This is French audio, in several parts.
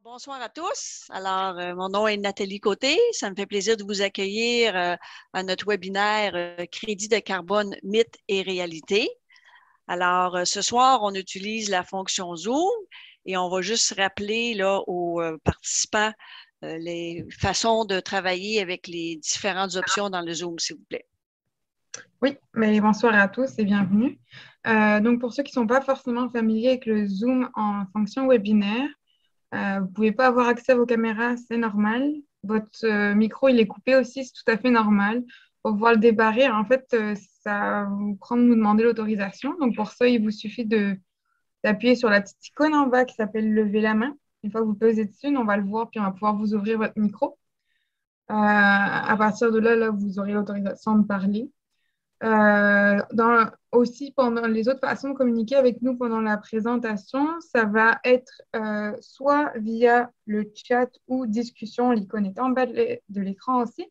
Bonsoir à tous. Alors, mon nom est Nathalie Côté. Ça me fait plaisir de vous accueillir à notre webinaire Crédit de carbone, mythe et réalité. Alors, ce soir, on utilise la fonction Zoom et on va juste rappeler là, aux participants les façons de travailler avec les différentes options dans le Zoom, s'il vous plaît. Oui, mais bonsoir à tous et bienvenue. Donc, pour ceux qui ne sont pas forcément familiers avec le Zoom en fonction webinaire, vous ne pouvez pas avoir accès à vos caméras, c'est normal. Votre micro, il est coupé aussi, c'est tout à fait normal. Pour pouvoir le débarrer, en fait, ça va vous prendre de nous demander l'autorisation. Donc, pour ça, il vous suffit d'appuyer sur la petite icône en bas qui s'appelle lever la main. Une fois que vous posez dessus, on va le voir, puis on va pouvoir vous ouvrir votre micro. À partir de là, vous aurez l'autorisation de parler. Aussi, pendant les autres façons de communiquer avec nous pendant la présentation, ça va être soit via le chat ou discussion, l'icône est en bas de l'écran aussi,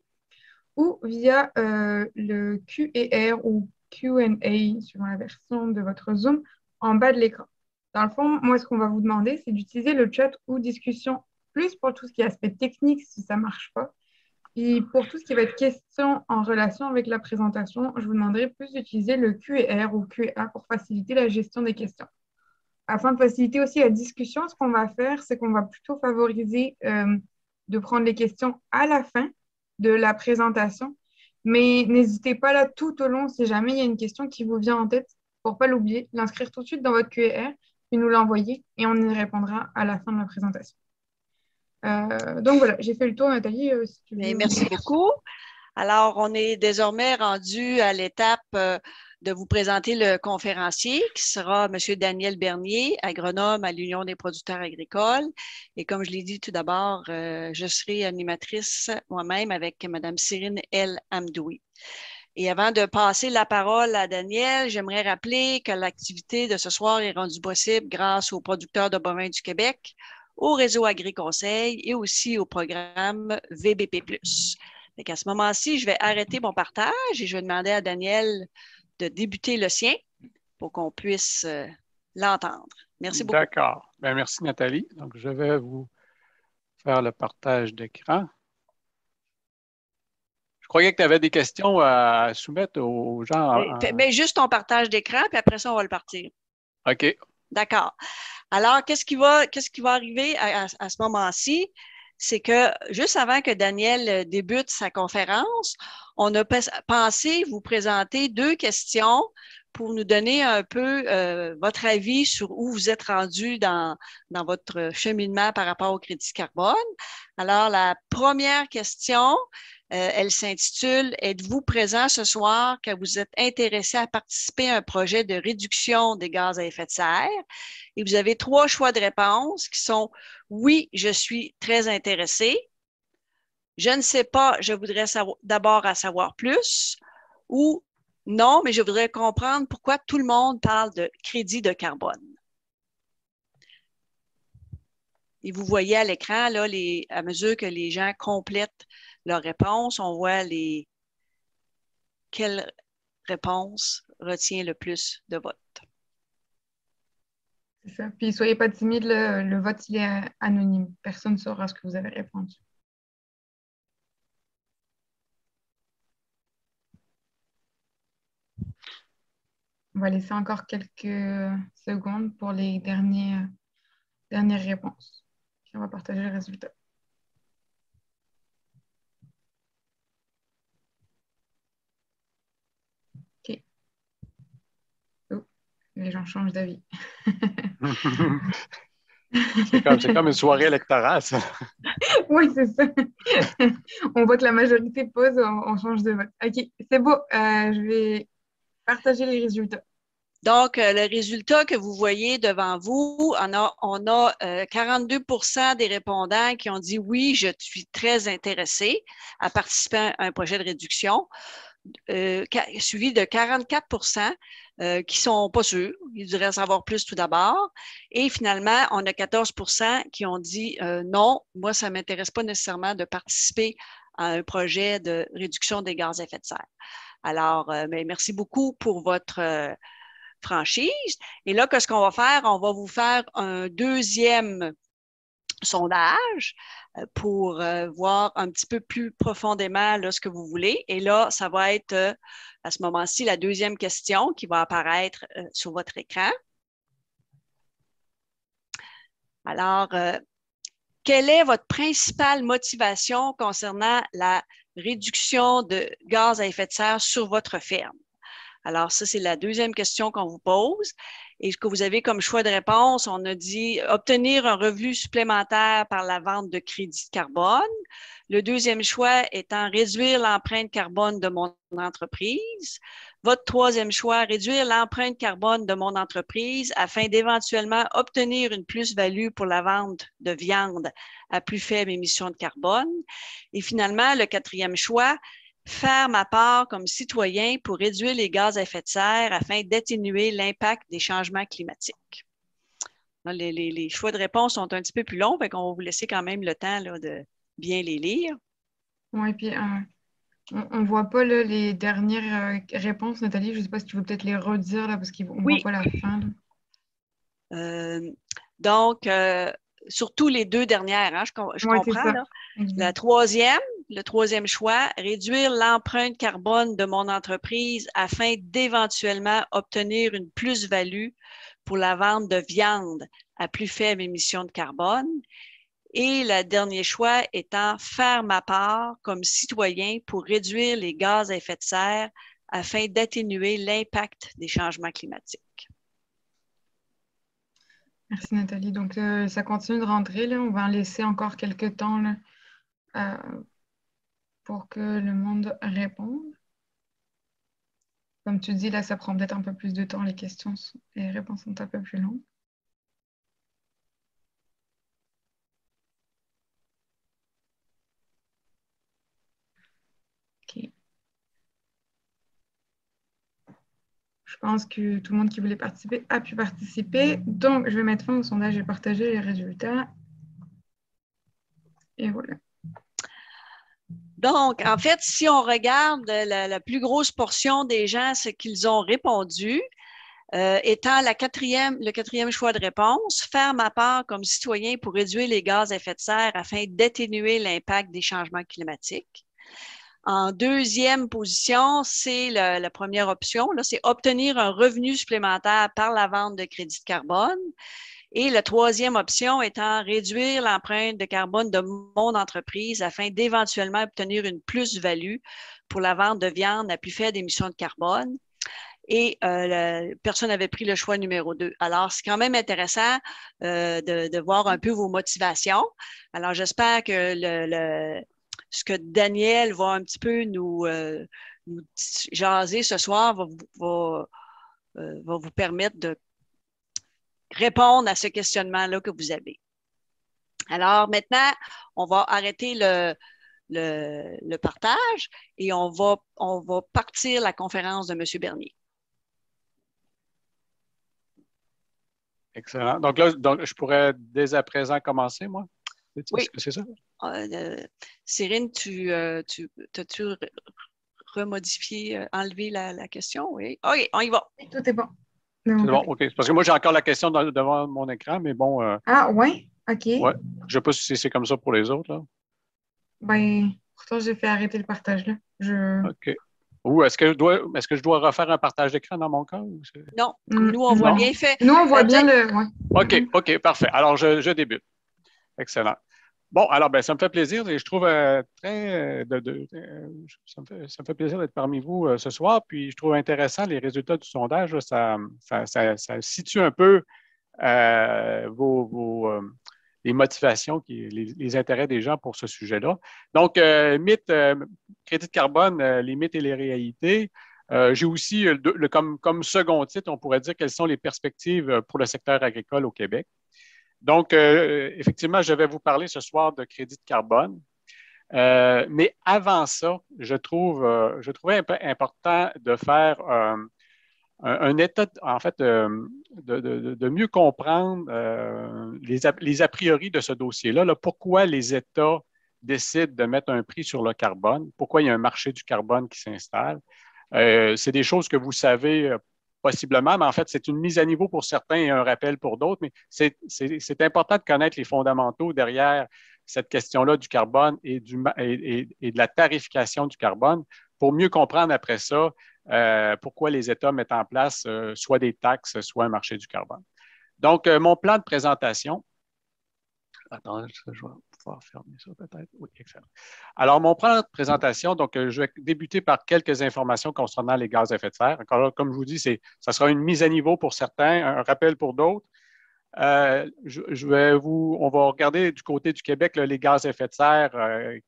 ou via le Q&R ou Q&A, suivant la version de votre Zoom, en bas de l'écran. Dans le fond, moi, ce qu'on va vous demander, c'est d'utiliser le chat ou discussion plus pour tout ce qui est aspect technique, si ça ne marche pas. Et pour tout ce qui va être question en relation avec la présentation, je vous demanderai plus d'utiliser le Q&R ou Q&A pour faciliter la gestion des questions. Afin de faciliter aussi la discussion, ce qu'on va faire, c'est qu'on va plutôt favoriser de prendre les questions à la fin de la présentation. Mais n'hésitez pas là tout au long, si jamais il y a une question qui vous vient en tête, pour ne pas l'oublier, l'inscrire tout de suite dans votre Q&R, puis nous l'envoyer et on y répondra à la fin de la présentation. Donc voilà, j'ai fait le tour, Nathalie. Si tu veux... Merci beaucoup. Alors, on est désormais rendu à l'étape de vous présenter le conférencier qui sera M. Daniel Bernier, agronome à l'Union des producteurs agricoles. Et comme je l'ai dit tout d'abord, je serai animatrice moi-même avec Mme Cyrine El Hamdoui. Et avant de passer la parole à Daniel, j'aimerais rappeler que l'activité de ce soir est rendue possible grâce aux producteurs de bovins du Québec, au réseau AgriConseil et aussi au programme VBP+. À ce moment-ci, je vais arrêter mon partage et je vais demander à Daniel de débuter le sien pour qu'on puisse l'entendre. Merci beaucoup. D'accord. Bien, merci Nathalie. Donc, je vais vous faire le partage d'écran. Je croyais que tu avais des questions à soumettre aux gens. Mais juste ton partage d'écran, puis après ça, on va le partir. OK. D'accord. Alors, qu'est-ce qui va arriver à ce moment-ci? C'est que juste avant que Daniel débute sa conférence, on a pensé vous présenter 2 questions pour nous donner un peu votre avis sur où vous êtes rendu dans votre cheminement par rapport au crédit carbone. Alors, la première question, elle s'intitule « Êtes-vous présent ce soir car vous êtes intéressé à participer à un projet de réduction des gaz à effet de serre? » Et vous avez 3 choix de réponse qui sont « Oui, je suis très intéressé »,« Je ne sais pas, je voudrais d'abord en savoir plus » ou « Non, mais je voudrais comprendre pourquoi tout le monde parle de crédit de carbone. » Et vous voyez à l'écran, là, à mesure que les gens complètent leurs réponses, on voit quelle réponse retient le plus de votes. C'est ça. Puis, soyez pas timide, le vote, il est anonyme. Personne ne saura ce que vous avez répondu. On va laisser encore quelques secondes pour les dernières réponses. Puis on va partager les résultats. OK. Oh, les gens changent d'avis. C'est comme une soirée électorale, ça. Oui, c'est ça. On voit que la majorité pose, on change de vote. OK, c'est beau. Je vais partager les résultats. Donc, le résultat que vous voyez devant vous, on a 42% des répondants qui ont dit « Oui, je suis très intéressé à participer à un projet de réduction », suivi de 44% qui ne sont pas sûrs, ils devraient en savoir plus tout d'abord. Et finalement, on a 14% qui ont dit non, moi, ça ne m'intéresse pas nécessairement de participer à un projet de réduction des gaz à effet de serre. Alors, merci beaucoup pour votre franchise. Et là, qu'est-ce qu'on va faire? On va vous faire un deuxième sondage pour voir un petit peu plus profondément là, ce que vous voulez. Et là, ça va être à ce moment-ci la deuxième question qui va apparaître sur votre écran. Alors, quelle est votre principale motivation concernant la réduction de gaz à effet de serre sur votre ferme? Alors, ça, c'est la deuxième question qu'on vous pose. Et ce que vous avez comme choix de réponse, on a dit obtenir un revenu supplémentaire par la vente de crédits de carbone. Le deuxième choix étant réduire l'empreinte carbone de mon entreprise. Votre troisième choix, réduire l'empreinte carbone de mon entreprise afin d'éventuellement obtenir une plus-value pour la vente de viande à plus faible émission de carbone. Et finalement, le quatrième choix, faire ma part comme citoyen pour réduire les gaz à effet de serre afin d'atténuer l'impact des changements climatiques. Les choix de réponse sont un petit peu plus longs, fait qu'on va vous laisser quand même le temps là, de bien les lire. Oui, puis on ne voit pas là, les dernières réponses, Nathalie. Je ne sais pas si tu veux peut-être les redire là, parce qu'on ne voit pas la fin. Donc, surtout les deux dernières, hein, je comprends. Là. Le troisième choix, réduire l'empreinte carbone de mon entreprise afin d'éventuellement obtenir une plus-value pour la vente de viande à plus faible émission de carbone. Et le dernier choix étant faire ma part comme citoyen pour réduire les gaz à effet de serre afin d'atténuer l'impact des changements climatiques. Merci Nathalie. Donc, ça continue de rentrer. Là. On va en laisser encore quelques temps là, pour que le monde réponde. Comme tu dis, là, ça prend peut-être un peu plus de temps. Les questions et les réponses sont un peu plus longues. OK. Je pense que tout le monde qui voulait participer a pu participer. Donc, je vais mettre fin au sondage et partager les résultats. Et voilà. Donc, en fait, si on regarde la plus grosse portion des gens, ce qu'ils ont répondu, étant le quatrième choix de réponse, faire ma part comme citoyen pour réduire les gaz à effet de serre afin d'atténuer l'impact des changements climatiques. En deuxième position, c'est la première option, là, c'est obtenir un revenu supplémentaire par la vente de crédits de carbone. Et la troisième option étant réduire l'empreinte de carbone de mon entreprise afin d'éventuellement obtenir une plus-value pour la vente de viande à plus faible émission de carbone. Et personne n'avait pris le choix numéro 2. Alors, c'est quand même intéressant de voir un peu vos motivations. Alors, j'espère que ce que Daniel va un petit peu nous jaser ce soir va vous permettre de répondre à ce questionnement-là que vous avez. Alors maintenant, on va arrêter le partage et on va partir la conférence de M. Bernier. Excellent. Donc là, je pourrais dès à présent commencer, moi? Oui. C'est ça? Cyrine, t'as-tu remodifié, enlevé la question? Oui. OK, on y va. Tout est bon. C'est bon, OK. Parce que moi, j'ai encore la question devant mon écran, mais bon. Ah, oui? OK. Ouais. Je ne sais pas si c'est comme ça pour les autres, là. Ben, pourtant, j'ai fait arrêter le partage, là. OK. Ou est-ce que je dois refaire un partage d'écran dans mon cas? Non, nous, on voit bien fait. Nous, on voit bien le... Ouais. OK, parfait. Alors, je débute. Excellent. Bon, alors, ben, ça me fait plaisir et je trouve ça me fait plaisir d'être parmi vous ce soir. Puis, je trouve intéressant les résultats du sondage. Là, ça situe un peu les motivations, les intérêts des gens pour ce sujet-là. Donc, crédit de carbone, les mythes et les réalités. J'ai aussi, comme second titre, on pourrait dire quelles sont les perspectives pour le secteur agricole au Québec. Donc, effectivement, je vais vous parler ce soir de crédit de carbone. Mais avant ça, je trouvais important de faire un état, en fait, de mieux comprendre les a priori de ce dossier-là. Là, pourquoi les États décident de mettre un prix sur le carbone, pourquoi il y a un marché du carbone qui s'installe. C'est des choses que vous savez possiblement, mais en fait, c'est une mise à niveau pour certains et un rappel pour d'autres. Mais c'est important de connaître les fondamentaux derrière cette question-là du carbone et de la tarification du carbone pour mieux comprendre après ça pourquoi les États mettent en place soit des taxes, soit un marché du carbone. Donc, mon plan de présentation. Attends, je vais pouvoir fermer ça peut-être. Oui, excellent. Alors, mon plan de présentation, donc, je vais débuter par quelques informations concernant les gaz à effet de serre. Encore là, comme je vous dis, ça sera une mise à niveau pour certains, un rappel pour d'autres. On va regarder du côté du Québec là, les gaz à effet de serre,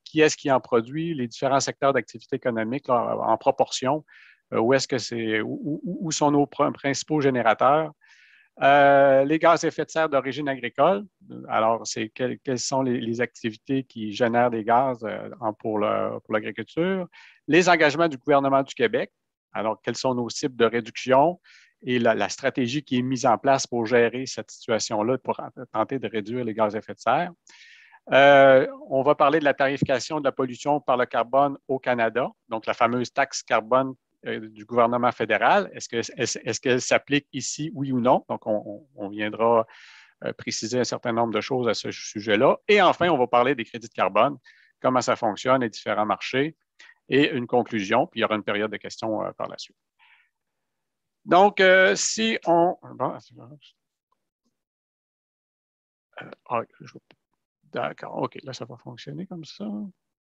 qui est-ce qui en produit, les différents secteurs d'activité économique là, en proportion, où sont nos principaux générateurs. Les gaz à effet de serre d'origine agricole, alors c'est quelles sont les activités qui génèrent des gaz pour l'agriculture. Les engagements du gouvernement du Québec, alors quelles sont nos cibles de réduction et la stratégie qui est mise en place pour gérer cette situation-là, pour tenter de réduire les gaz à effet de serre. On va parler de la tarification de la pollution par le carbone au Canada, donc la fameuse taxe carbone du gouvernement fédéral. Est-ce qu'elle s'applique ici, oui ou non? Donc, on viendra préciser un certain nombre de choses à ce sujet-là. Et enfin, on va parler des crédits de carbone, comment ça fonctionne, les différents marchés, et une conclusion, puis il y aura une période de questions par la suite. Donc, si on... Bon, d'accord, OK, là, ça va fonctionner comme ça.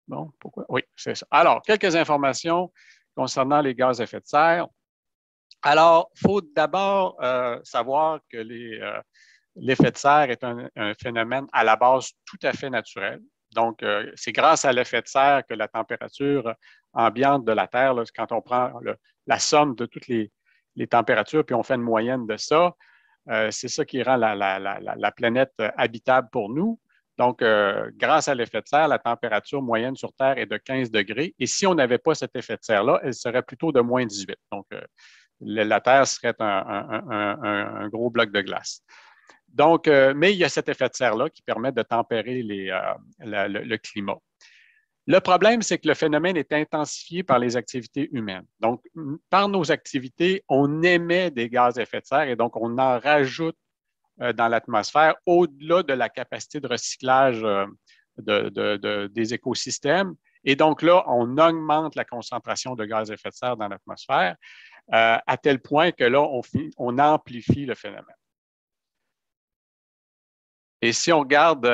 Bon, pourquoi? Oui, c'est ça. Alors, quelques informations concernant les gaz à effet de serre. Alors, il faut d'abord savoir que l'effet de serre est un phénomène à la base tout à fait naturel. Donc, c'est grâce à l'effet de serre que la température ambiante de la Terre, là, quand on prend la somme de toutes les températures, puis on fait une moyenne de ça, c'est ça qui rend la planète habitable pour nous. Donc, grâce à l'effet de serre, la température moyenne sur Terre est de 15 degrés. Et si on n'avait pas cet effet de serre-là, elle serait plutôt de moins 18. Donc, la Terre serait un gros bloc de glace. Donc, mais il y a cet effet de serre-là qui permet de tempérer le climat. Le problème, c'est que le phénomène est intensifié par les activités humaines. Donc, par nos activités, on émet des gaz à effet de serre et donc on en rajoute dans l'atmosphère au-delà de la capacité de recyclage des écosystèmes. Et donc là, on augmente la concentration de gaz à effet de serre dans l'atmosphère à tel point que là, on amplifie le phénomène. Et si on regarde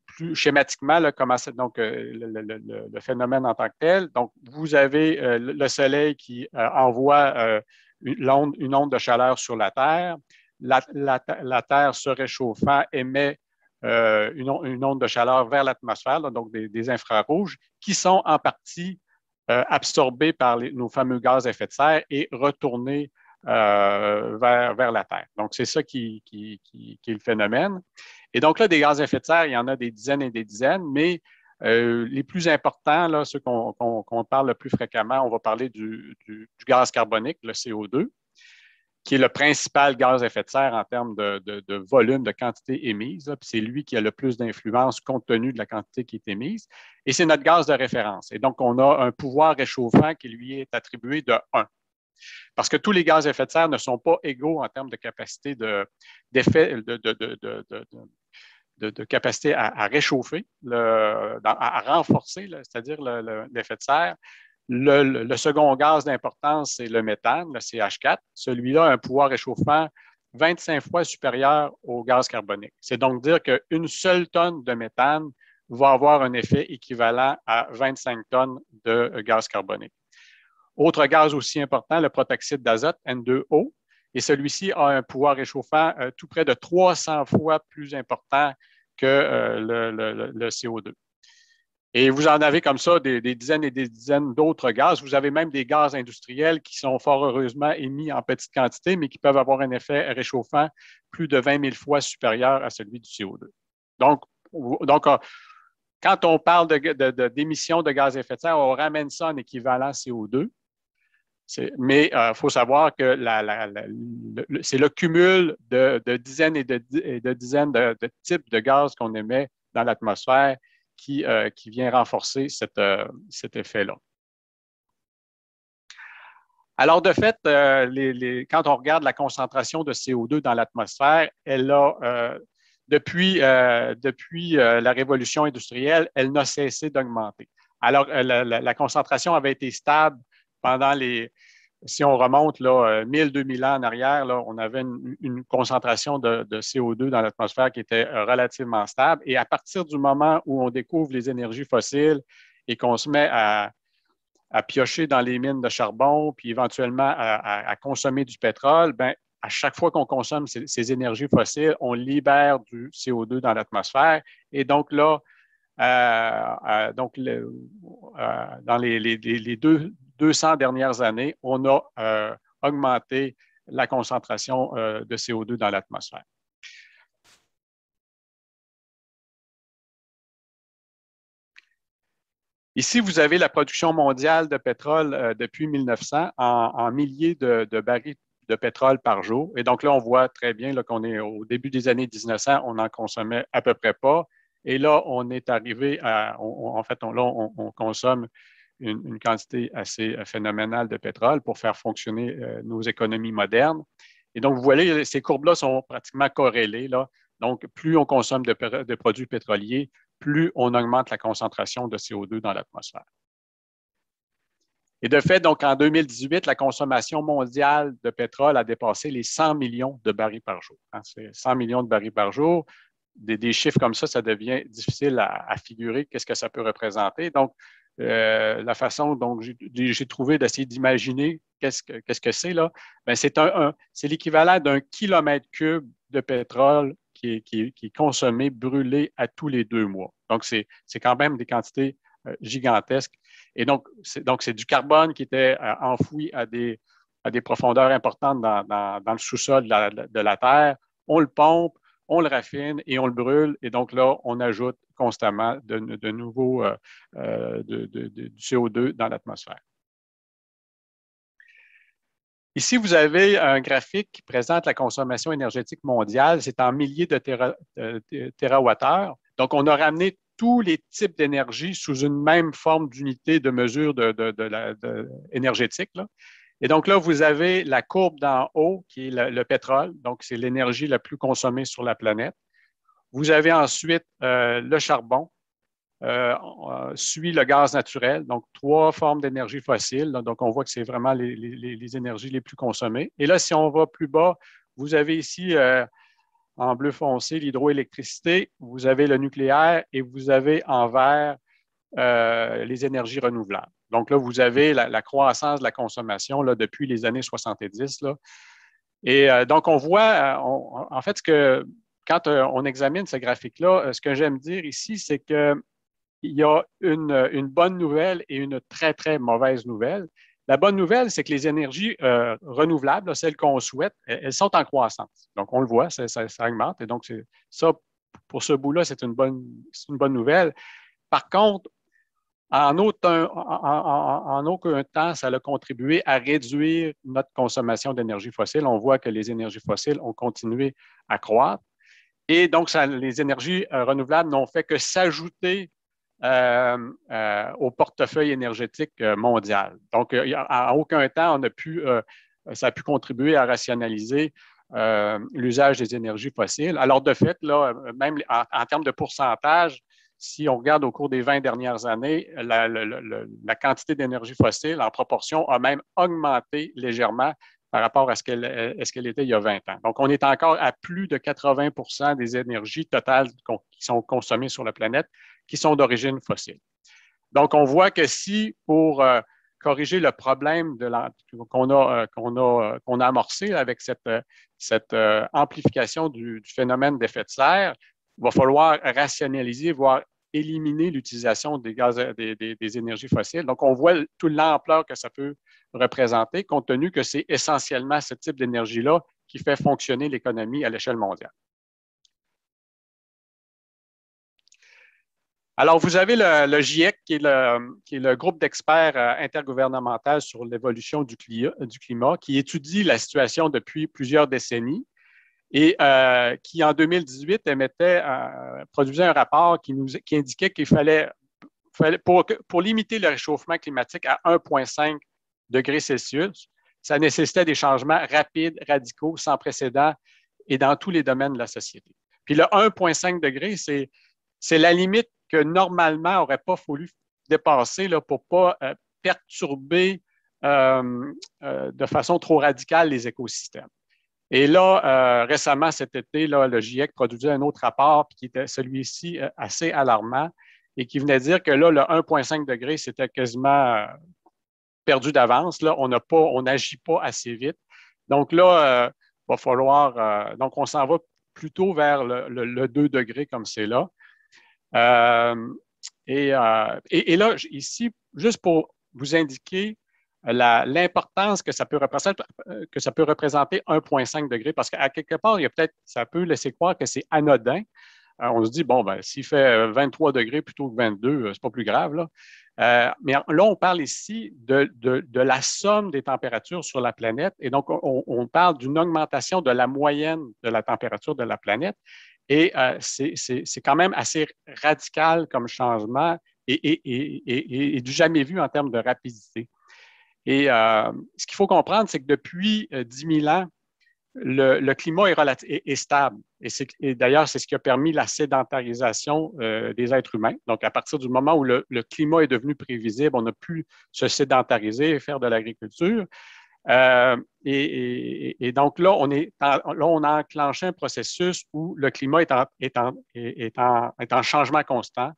plus schématiquement là, comment c'est donc le phénomène en tant que tel, donc vous avez le Soleil qui envoie une onde de chaleur sur la Terre. La Terre se réchauffant émet une onde de chaleur vers l'atmosphère, donc des infrarouges, qui sont en partie absorbés par nos fameux gaz à effet de serre et retournés vers la Terre. Donc, c'est ça qui est le phénomène. Et donc là, des gaz à effet de serre, il y en a des dizaines et des dizaines, mais les plus importants, là, ceux qu'on parle le plus fréquemment, on va parler du gaz carbonique, le CO2, qui est le principal gaz à effet de serre en termes de volume, de quantité émise. C'est lui qui a le plus d'influence compte tenu de la quantité qui est émise. Et c'est notre gaz de référence. Et donc, on a un pouvoir réchauffant qui lui est attribué de 1. Parce que tous les gaz à effet de serre ne sont pas égaux en termes de capacité d'effet, de capacité à réchauffer, à renforcer, c'est-à-dire l'effet de serre. Le second gaz d'importance, c'est le méthane, le CH4. Celui-là a un pouvoir réchauffant 25 fois supérieur au gaz carbonique. C'est donc dire qu'une seule tonne de méthane va avoir un effet équivalent à 25 tonnes de gaz carbonique. Autre gaz aussi important, le protoxyde d'azote, N2O, et celui-ci a un pouvoir réchauffant tout près de 300 fois plus important que le CO2. Et vous en avez comme ça des dizaines et des dizaines d'autres gaz. Vous avez même des gaz industriels qui sont fort heureusement émis en petite quantité, mais qui peuvent avoir un effet réchauffant plus de 20 000 fois supérieur à celui du CO2. Donc quand on parle d'émissions de gaz à effet de serre, on ramène ça en équivalent CO2. Mais il faut savoir que c'est le cumul de dizaines et de dizaines de types de gaz qu'on émet dans l'atmosphère qui vient renforcer cet effet-là. Alors, de fait, quand on regarde la concentration de CO2 dans l'atmosphère, elle a, depuis la révolution industrielle, elle n'a cessé d'augmenter. Alors, la concentration avait été stable pendant si on remonte là, 1000, 2000 ans en arrière, là, on avait une concentration de CO2 dans l'atmosphère qui était relativement stable. Et à partir du moment où on découvre les énergies fossiles et qu'on se met à piocher dans les mines de charbon, puis éventuellement à consommer du pétrole, bien, à chaque fois qu'on consomme ces énergies fossiles, on libère du CO2 dans l'atmosphère. Et donc là, dans les 200 dernières années, on a augmenté la concentration de CO2 dans l'atmosphère. Ici, vous avez la production mondiale de pétrole depuis 1900 en milliers de barils de pétrole par jour. Et donc là, on voit très bien qu'on est au début des années 1900, on n'en consommait à peu près pas. Et là, on est arrivé on consomme une quantité assez phénoménale de pétrole pour faire fonctionner nos économies modernes. Et donc, vous voyez, ces courbes-là sont pratiquement corrélées, là. Donc, plus on consomme de produits pétroliers, plus on augmente la concentration de CO2 dans l'atmosphère. Et de fait, donc, en 2018, la consommation mondiale de pétrole a dépassé les 100 millions de barils par jour. C'est 100 millions de barils par jour. Des chiffres comme ça devient difficile à figurer. Qu'est-ce que ça peut représenter? Donc, la façon dont j'ai trouvé d'essayer d'imaginer qu'est-ce que c'est, là, bien, c'est l'équivalent d'un kilomètre cube de pétrole qui est consommé, brûlé à tous les 2 mois. Donc, c'est quand même des quantités gigantesques. Et donc, c'est du carbone qui était enfoui à des profondeurs importantes dans le sous-sol de la Terre. On le pompe, on le raffine et on le brûle. Et donc là, on ajoute constamment de nouveaux du CO2 dans l'atmosphère. Ici, vous avez un graphique qui présente la consommation énergétique mondiale. C'est en milliers de térawattheures. Donc, on a ramené tous les types d'énergie sous une même forme d'unité de mesure énergétique, là. Et donc là, vous avez la courbe d'en haut qui est le pétrole. Donc, c'est l'énergie la plus consommée sur la planète. Vous avez ensuite le charbon, suit le gaz naturel, donc 3 formes d'énergie fossile. Donc, on voit que c'est vraiment les énergies les plus consommées. Et là, si on va plus bas, vous avez ici en bleu foncé l'hydroélectricité, vous avez le nucléaire et vous avez en vert les énergies renouvelables. Donc là, vous avez la croissance de la consommation là, depuis les années 70. Là. Et donc, on voit, en fait, quand on examine ce graphique-là, ce que j'aime dire ici, c'est qu'il y a une bonne nouvelle et une très, très mauvaise nouvelle. La bonne nouvelle, c'est que les énergies renouvelables, là, celles qu'on souhaite, elles sont en croissance. Donc, on le voit, ça augmente. Et donc, ça, pour ce bout-là, c'est une bonne nouvelle. Par contre, en aucun temps, ça a contribué à réduire notre consommation d'énergie fossile. On voit que les énergies fossiles ont continué à croître. Et donc, les énergies renouvelables n'ont fait que s'ajouter au portefeuille énergétique mondial. Donc, à aucun temps, ça a pu contribuer à rationaliser l'usage des énergies fossiles. Alors, de fait, là, même en termes de pourcentage, si on regarde au cours des 20 dernières années, la quantité d'énergie fossile en proportion a même augmenté légèrement par rapport à ce qu'elle était il y a 20 ans. Donc, on est encore à plus de 80% des énergies totales qui sont consommées sur la planète qui sont d'origine fossile. Donc, on voit que si pour corriger le problème qu'on a amorcé avec cette amplification du phénomène d'effet de serre, il va falloir rationaliser, voire éliminer l'utilisation des énergies fossiles. Donc, on voit toute l'ampleur que ça peut représenter, compte tenu que c'est essentiellement ce type d'énergie-là qui fait fonctionner l'économie à l'échelle mondiale. Alors, vous avez le GIEC, qui est le groupe d'experts intergouvernemental sur l'évolution du climat, qui étudie la situation depuis plusieurs décennies et qui, en 2018, produisait un rapport qui indiquait qu'il fallait pour limiter le réchauffement climatique à 1,5 degrés Celsius, ça nécessitait des changements rapides, radicaux, sans précédent et dans tous les domaines de la société. Puis le 1,5 degré, c'est la limite que normalement n'aurait pas fallu dépasser là, pour ne pas perturber de façon trop radicale les écosystèmes. Et là, récemment, cet été, là, le GIEC produisait un autre rapport qui était celui-ci assez alarmant et qui venait dire que là, le 1,5 degré, c'était quasiment perdu d'avance. Là, on n'agit pas assez vite. Donc là, va falloir. Donc, on s'en va plutôt vers le 2 degrés comme c'est là. Et là, ici, juste pour vous indiquer l'importance que ça peut représenter 1,5 degré, parce qu'à quelque part, ça peut laisser croire que c'est anodin. On se dit, bon, ben, s'il fait 23 degrés plutôt que 22, c'est pas plus grave, là. Mais là, on parle ici de la somme des températures sur la planète. Et donc, on parle d'une augmentation de la moyenne de la température de la planète. Et c'est quand même assez radical comme changement et du jamais vu en termes de rapidité. Et ce qu'il faut comprendre, c'est que depuis 10 000 ans, le climat est stable. Et d'ailleurs, c'est ce qui a permis la sédentarisation des êtres humains. Donc, à partir du moment où le climat est devenu prévisible, on a pu se sédentariser et faire de l'agriculture. Et donc là, on a enclenché un processus où le climat est en changement constant.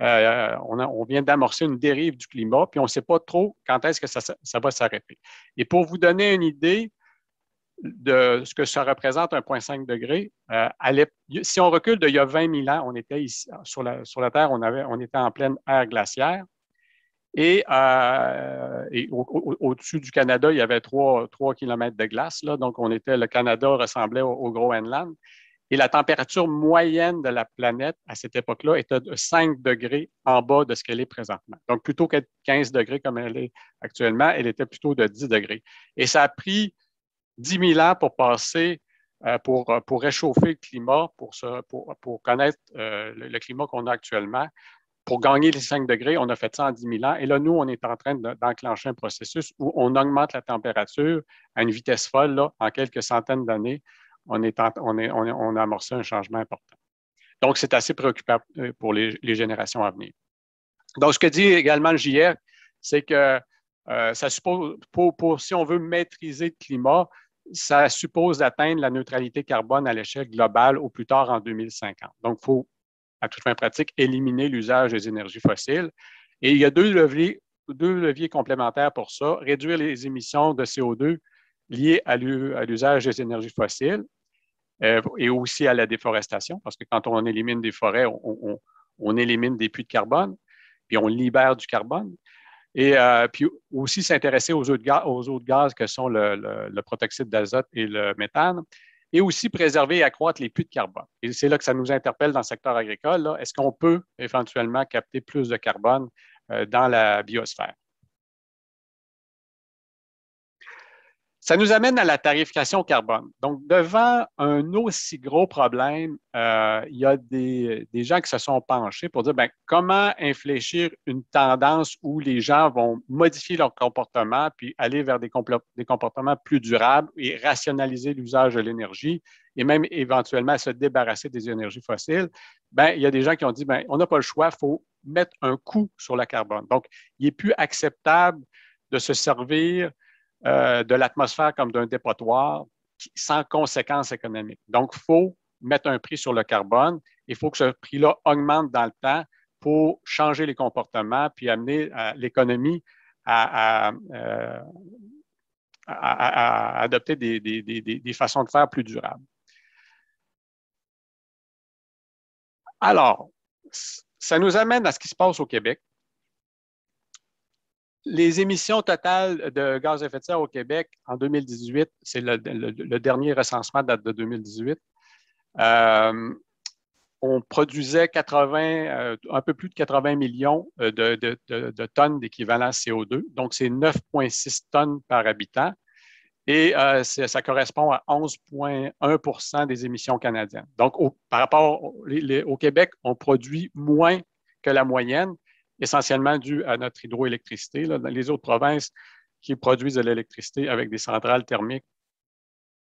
On vient d'amorcer une dérive du climat, puis on ne sait pas trop quand est-ce que ça va s'arrêter. Et pour vous donner une idée de ce que ça représente 1,5 degré, si on recule d'il y a 20 000 ans, on était ici, sur la Terre, on était en pleine ère glaciaire. Et au-dessus du Canada, il y avait 3 km de glace. Là, donc, le Canada ressemblait au Groenland. Et la température moyenne de la planète à cette époque-là était de 5 degrés en bas de ce qu'elle est présentement. Donc, plutôt qu'être 15 degrés comme elle est actuellement, elle était plutôt de 10 degrés. Et ça a pris 10 000 ans pour passer, pour réchauffer le climat, pour connaître le climat qu'on a actuellement. Pour gagner les 5 degrés, on a fait ça en 10 000 ans. Et là, nous, on est en train d'enclencher un processus où on augmente la température à une vitesse folle. Là, en quelques centaines d'années, on a amorcé un changement important. Donc, c'est assez préoccupant pour les générations à venir. Donc, ce que dit également le GIEC, c'est que ça suppose, si on veut maîtriser le climat, ça suppose d'atteindre la neutralité carbone à l'échelle globale au plus tard en 2050. Donc, il faut, à toute fin pratique, éliminer l'usage des énergies fossiles. Et il y a deux leviers complémentaires pour ça. Réduire les émissions de CO2 liées à l'usage des énergies fossiles et aussi à la déforestation, parce que quand on élimine des forêts, on élimine des puits de carbone, puis on libère du carbone. Et puis aussi s'intéresser aux autres gaz que sont le protoxyde d'azote et le méthane, et aussi préserver et accroître les puits de carbone. Et c'est là que ça nous interpelle dans le secteur agricole. Est-ce qu'on peut éventuellement capter plus de carbone dans la biosphère? Ça nous amène à la tarification carbone. Donc, devant un aussi gros problème, il y a des gens qui se sont penchés pour dire comment infléchir une tendance où les gens vont modifier leur comportement puis aller vers des comportements plus durables et rationaliser l'usage de l'énergie et même éventuellement se débarrasser des énergies fossiles. Il y a des gens qui ont dit on n'a pas le choix, il faut mettre un coût sur le carbone. Donc, il n'est plus acceptable de se servir de l'atmosphère comme d'un dépotoir sans conséquences économiques. Donc, il faut mettre un prix sur le carbone. Il faut que ce prix-là augmente dans le temps pour changer les comportements puis amener l'économie à adopter des façons de faire plus durables. Alors, ça nous amène à ce qui se passe au Québec. Les émissions totales de gaz à effet de serre au Québec en 2018, c'est le dernier recensement date de 2018. On produisait un peu plus de 80 millions de tonnes d'équivalent CO2. Donc, c'est 9,6 tonnes par habitant. Et ça correspond à 11,1 % des émissions canadiennes. Donc, par rapport au Québec, on produit moins que la moyenne, essentiellement dû à notre hydroélectricité. Là. Dans les autres provinces, qui produisent de l'électricité avec des centrales thermiques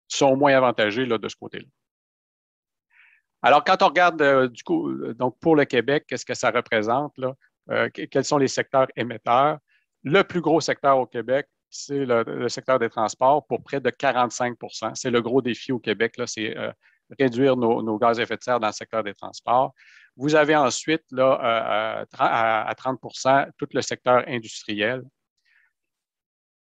sont moins avantagés là, de ce côté-là. Alors, quand on regarde du coup, donc pour le Québec, qu'est-ce que ça représente, là? Quels sont les secteurs émetteurs? Le plus gros secteur au Québec, c'est le secteur des transports pour près de 45 %. C'est le gros défi au Québec, c'est réduire nos gaz à effet de serre dans le secteur des transports. Vous avez ensuite là, à 30 % tout le secteur industriel.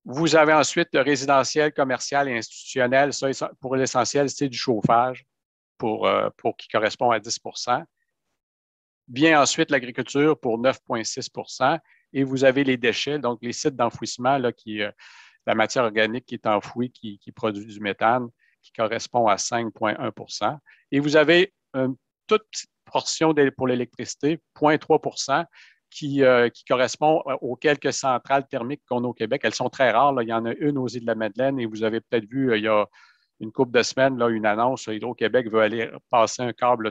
Vous avez ensuite le résidentiel, commercial et institutionnel. Ça, pour l'essentiel, c'est du chauffage pour qui correspond à 10 %. Vient ensuite l'agriculture pour 9,6 % et vous avez les déchets, donc les sites d'enfouissement, la matière organique qui est enfouie, qui produit du méthane, qui correspond à 5,1 %. Et vous avez une toute petite portion pour l'électricité, 0,3 % qui correspond aux quelques centrales thermiques qu'on a au Québec. Elles sont très rares. Là. Il y en a une aux Îles-de-la-Madeleine et vous avez peut-être vu, il y a une couple de semaines, là, une annonce, Hydro-Québec veut aller passer un câble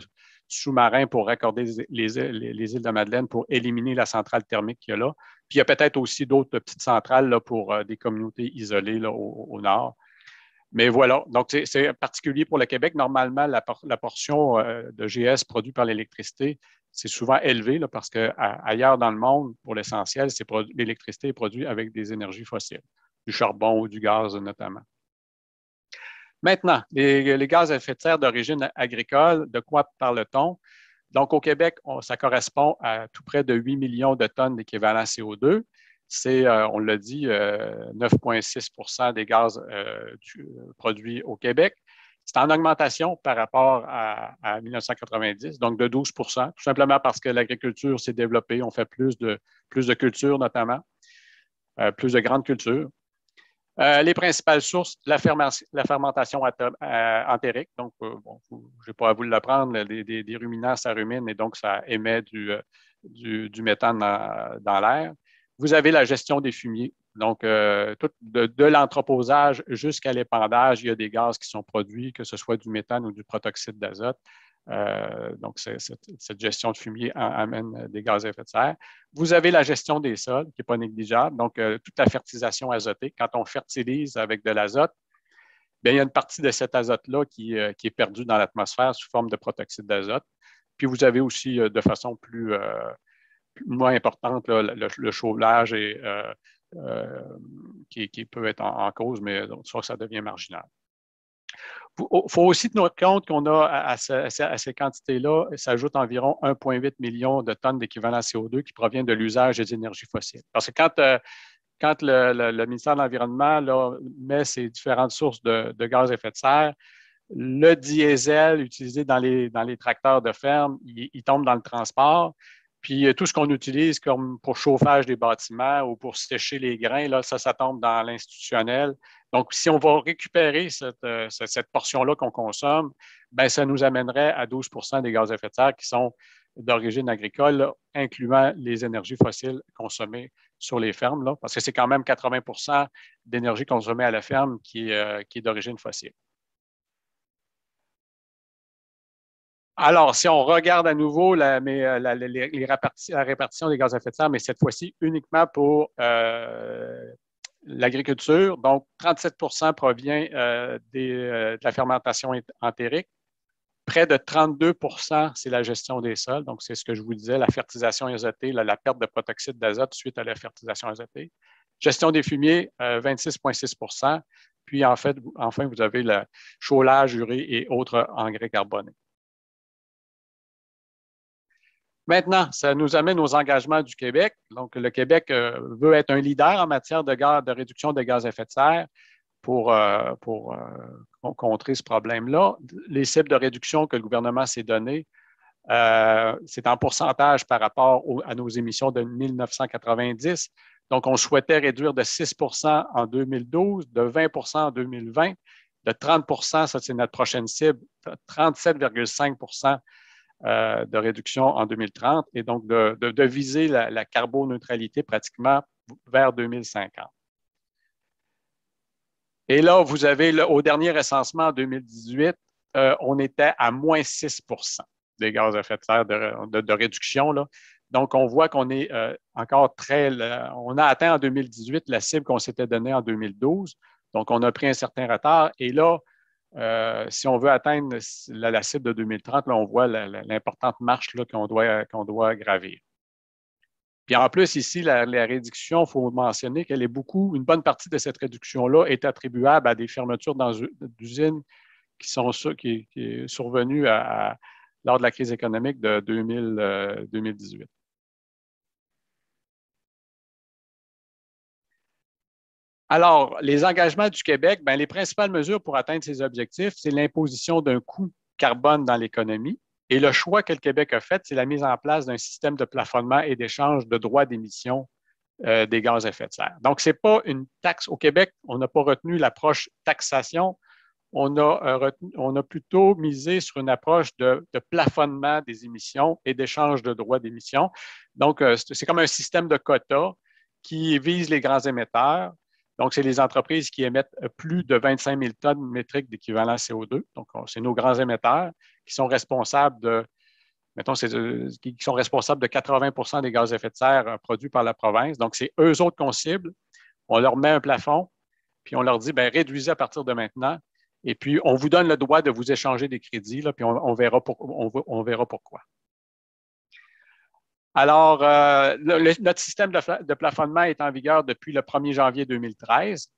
sous-marin pour raccorder les îles de Madeleine pour éliminer la centrale thermique qu'il y a là. Puis il y a peut-être aussi d'autres petites centrales là, pour des communautés isolées là, au nord. Mais voilà, donc c'est particulier pour le Québec. Normalement, la portion de GS produite par l'électricité, c'est souvent élevé là, parce qu'ailleurs dans le monde, pour l'essentiel, l'électricité est produite avec des énergies fossiles, du charbon ou du gaz notamment. Maintenant, les gaz à effet de serre d'origine agricole, de quoi parle-t-on? Donc, au Québec, ça correspond à tout près de 8 millions de tonnes d'équivalent CO2. C'est, on l'a dit, 9,6 % des gaz produits au Québec. C'est en augmentation par rapport à 1990, donc de 12 %, tout simplement parce que l'agriculture s'est développée. On fait plus de cultures, notamment, plus de grandes cultures. Les principales sources, la fermentation entérique. Donc, je n'ai pas à vous l'apprendre, des ruminants, ça rumine et donc ça émet du méthane dans l'air. Vous avez la gestion des fumiers. Donc, de l'entreposage jusqu'à l'épandage, il y a des gaz qui sont produits, que ce soit du méthane ou du protoxyde d'azote. Donc, cette gestion de fumier amène des gaz à effet de serre. Vous avez la gestion des sols, qui n'est pas négligeable. Donc, toute la fertilisation azotée. Quand on fertilise avec de l'azote, bien, il y a une partie de cet azote-là qui est perdue dans l'atmosphère sous forme de protoxyde d'azote. Puis, vous avez aussi, de façon moins importante, là, le chauffage qui peut être en cause, mais soit ça devient marginal. Il faut aussi tenir compte qu'on a à ces quantités-là, s'ajoute environ 1,8 million de tonnes d'équivalent CO2 qui proviennent de l'usage des énergies fossiles. Parce que quand le ministère de l'Environnement met ces différentes sources de gaz à effet de serre, le diesel utilisé dans les tracteurs de ferme, il tombe dans le transport. Puis tout ce qu'on utilise comme pour chauffage des bâtiments ou pour sécher les grains, là, ça tombe dans l'institutionnel. Donc, si on va récupérer cette portion-là qu'on consomme, bien, ça nous amènerait à 12 % des gaz à effet de serre qui sont d'origine agricole, là, incluant les énergies fossiles consommées sur les fermes, là, parce que c'est quand même 80 % d'énergie consommée à la ferme qui est d'origine fossile. Alors, si on regarde à nouveau la répartition des gaz à effet de serre, mais cette fois-ci uniquement pour l'agriculture, donc 37 % provient de la fermentation entérique. Près de 32 % c'est la gestion des sols, donc c'est ce que je vous disais, la fertilisation azotée, la perte de protoxyde d'azote suite à la fertilisation azotée. Gestion des fumiers, 26,6 %. Puis, enfin, vous avez le chaulage, urée et autres engrais carbonés. Maintenant, ça nous amène aux engagements du Québec. Donc, le Québec veut être un leader en matière de réduction des gaz à effet de serre pour contrer ce problème-là. Les cibles de réduction que le gouvernement s'est données, c'est en pourcentage par rapport à nos émissions de 1990. Donc, on souhaitait réduire de 6 % en 2012, de 20 % en 2020, de 30 %, ça c'est notre prochaine cible, 37,5 % de réduction en 2030 et donc de viser la carboneutralité pratiquement vers 2050. Et là, vous avez au dernier recensement en 2018, on était à moins 6 % des gaz à effet de serre de réduction. Là. Donc, on voit qu'on est encore on a atteint en 2018 la cible qu'on s'était donnée en 2012. Donc, on a pris un certain retard. Et là, si on veut atteindre la cible de 2030, là, on voit l'importante marche qu'on doit gravir. Puis en plus, ici, la réduction, il faut mentionner qu'elle est une bonne partie de cette réduction-là est attribuable à des fermetures d'usines qui sont survenues lors de la crise économique de 2018. Alors, les engagements du Québec, bien, les principales mesures pour atteindre ces objectifs, c'est l'imposition d'un coût carbone dans l'économie. Et le choix que le Québec a fait, c'est la mise en place d'un système de plafonnement et d'échange de droits d'émission des gaz à effet de serre. Donc, ce n'est pas une taxe. Au Québec, on n'a pas retenu l'approche taxation. On a plutôt misé sur une approche de plafonnement des émissions et d'échange de droits d'émission. Donc, c'est comme un système de quotas qui vise les grands émetteurs. Donc, c'est les entreprises qui émettent plus de 25 000 tonnes métriques d'équivalent CO2. Donc, c'est nos grands émetteurs qui sont responsables de, qui sont responsables de 80 des gaz à effet de serre produits par la province. Donc, c'est eux autres qu'on cible. On leur met un plafond, puis on leur dit, bien, réduisez à partir de maintenant. Et puis, on vous donne le droit de vous échanger des crédits, là, puis on verra pourquoi. Alors, notre système de plafonnement est en vigueur depuis le 1er janvier 2013.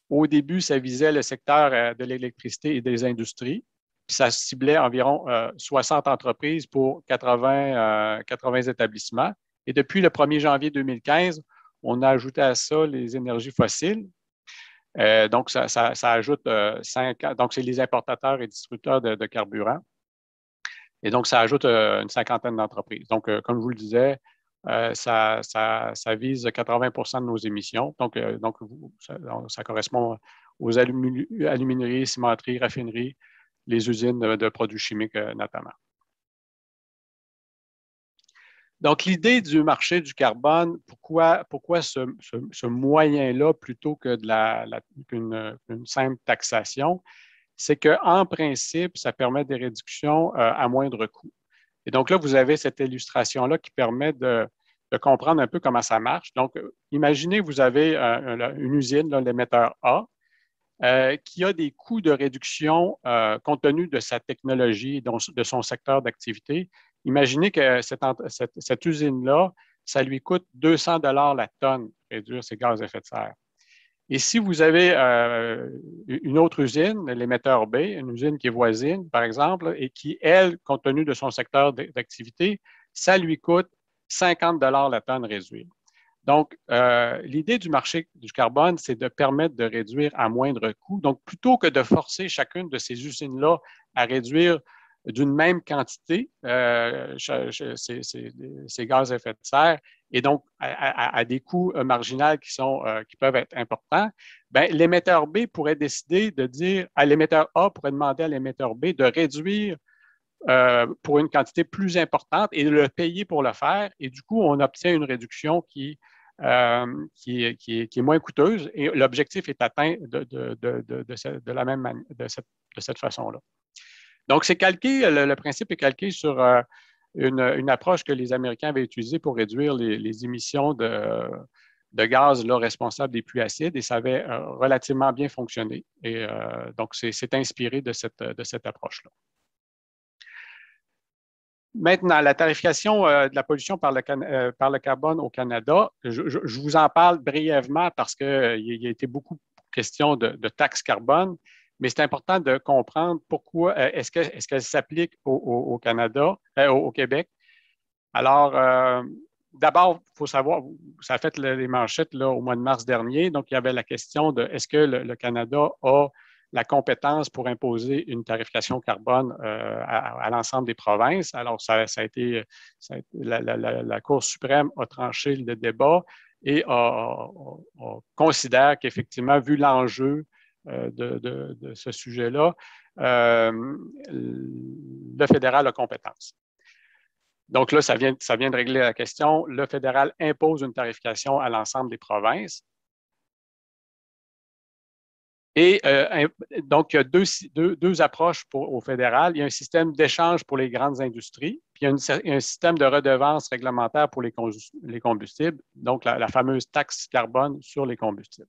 Au début, ça visait le secteur de l'électricité et des industries. Puis ça ciblait environ 60 entreprises pour 80 établissements. Et depuis le 1er janvier 2015, on a ajouté à ça les énergies fossiles. Donc, ça ajoute 5 ans. Donc, c'est les importateurs et distributeurs de carburant. Et donc, ça ajoute une cinquantaine d'entreprises. Donc, comme je vous le disais, ça vise 80 de nos émissions. Donc ça correspond aux alumineries, cimenteries, raffineries, les usines de produits chimiques notamment. Donc, l'idée du marché du carbone, pourquoi ce moyen-là plutôt que qu'une simple taxation? C'est qu'en principe, ça permet des réductions à moindre coût. Et donc là, vous avez cette illustration-là qui permet de comprendre un peu comment ça marche. Donc, imaginez, vous avez une usine, l'émetteur A, qui a des coûts de réduction compte tenu de sa technologie, de son secteur d'activité. Imaginez que cette usine-là, ça lui coûte 200 $ la tonne réduire ses gaz à effet de serre. Et si vous avez une autre usine, l'émetteur B, une usine qui est voisine, par exemple, et qui, elle, compte tenu de son secteur d'activité, ça lui coûte 50 $ la tonne réduire. Donc, l'idée du marché du carbone, c'est de permettre de réduire à moindre coût. Donc, plutôt que de forcer chacune de ces usines-là à réduire d'une même quantité ces gaz à effet de serre, et donc à des coûts marginaux qui peuvent être importants, bien, l'émetteur B pourrait décider de dire à l'émetteur A, pourrait demander à l'émetteur B de réduire pour une quantité plus importante et de le payer pour le faire. Et du coup, on obtient une réduction qui est moins coûteuse et l'objectif est atteint de cette façon-là. Donc, c'est calqué, le principe est calqué sur une approche que les Américains avaient utilisée pour réduire les émissions de gaz là, responsables des pluies acides et ça avait relativement bien fonctionné. Et donc, c'est inspiré de cette approche-là. Maintenant, la tarification de la pollution par le carbone au Canada, je vous en parle brièvement parce qu'il y a été beaucoup question de taxes carbone. Mais c'est important de comprendre pourquoi est-ce qu'elle s'applique au Canada, au Québec. Alors, d'abord, il faut savoir, ça a fait les manchettes là, au mois de mars dernier. Donc, il y avait la question de est-ce que le Canada a la compétence pour imposer une tarification carbone à l'ensemble des provinces. Alors, la Cour suprême a tranché le débat et considère qu'effectivement, vu l'enjeu de ce sujet-là, le fédéral a compétence. Donc là, ça vient de régler la question. Le fédéral impose une tarification à l'ensemble des provinces. Et donc, il y a deux approches au fédéral. Il y a un système d'échange pour les grandes industries, puis il puis il y a un système de redevance réglementaire pour les combustibles, donc la fameuse taxe carbone sur les combustibles.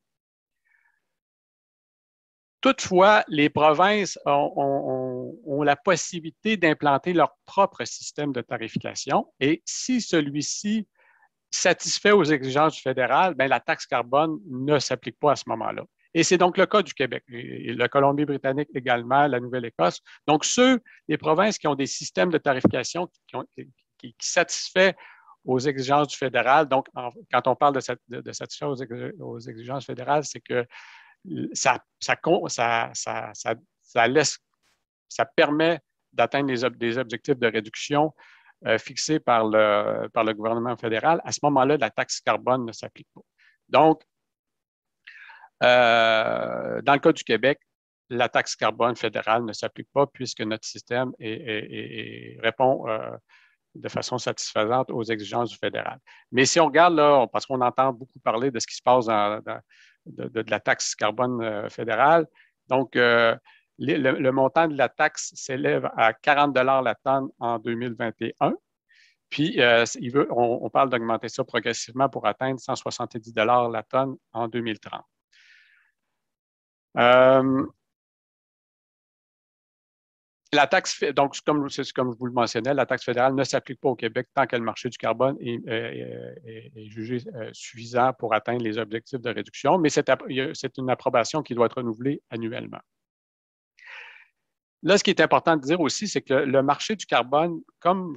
Toutefois, les provinces ont la possibilité d'implanter leur propre système de tarification et si celui-ci satisfait aux exigences du fédéral, bien, la taxe carbone ne s'applique pas à ce moment-là. Et c'est donc le cas du Québec, et la Colombie-Britannique également, la Nouvelle-Écosse. Donc, les provinces qui ont des systèmes de tarification qui satisfait aux exigences du fédéral, donc quand on parle de satisfaire aux exigences fédérales, c'est que ça permet d'atteindre des objectifs de réduction fixés par le gouvernement fédéral. À ce moment-là, la taxe carbone ne s'applique pas. Donc, dans le cas du Québec, la taxe carbone fédérale ne s'applique pas puisque notre système répond de façon satisfaisante aux exigences du fédéral. Mais si on regarde, là, parce qu'on entend beaucoup parler de ce qui se passe de la taxe carbone fédérale, donc le montant de la taxe s'élève à 40 $ la tonne en 2021. Puis, on parle d'augmenter ça progressivement pour atteindre 170 $ la tonne en 2030. La taxe, donc, comme je vous le mentionnais, la taxe fédérale ne s'applique pas au Québec tant que le marché du carbone est jugé suffisant pour atteindre les objectifs de réduction, mais c'est une approbation qui doit être renouvelée annuellement. Là, ce qui est important de dire aussi, c'est que le marché du carbone, comme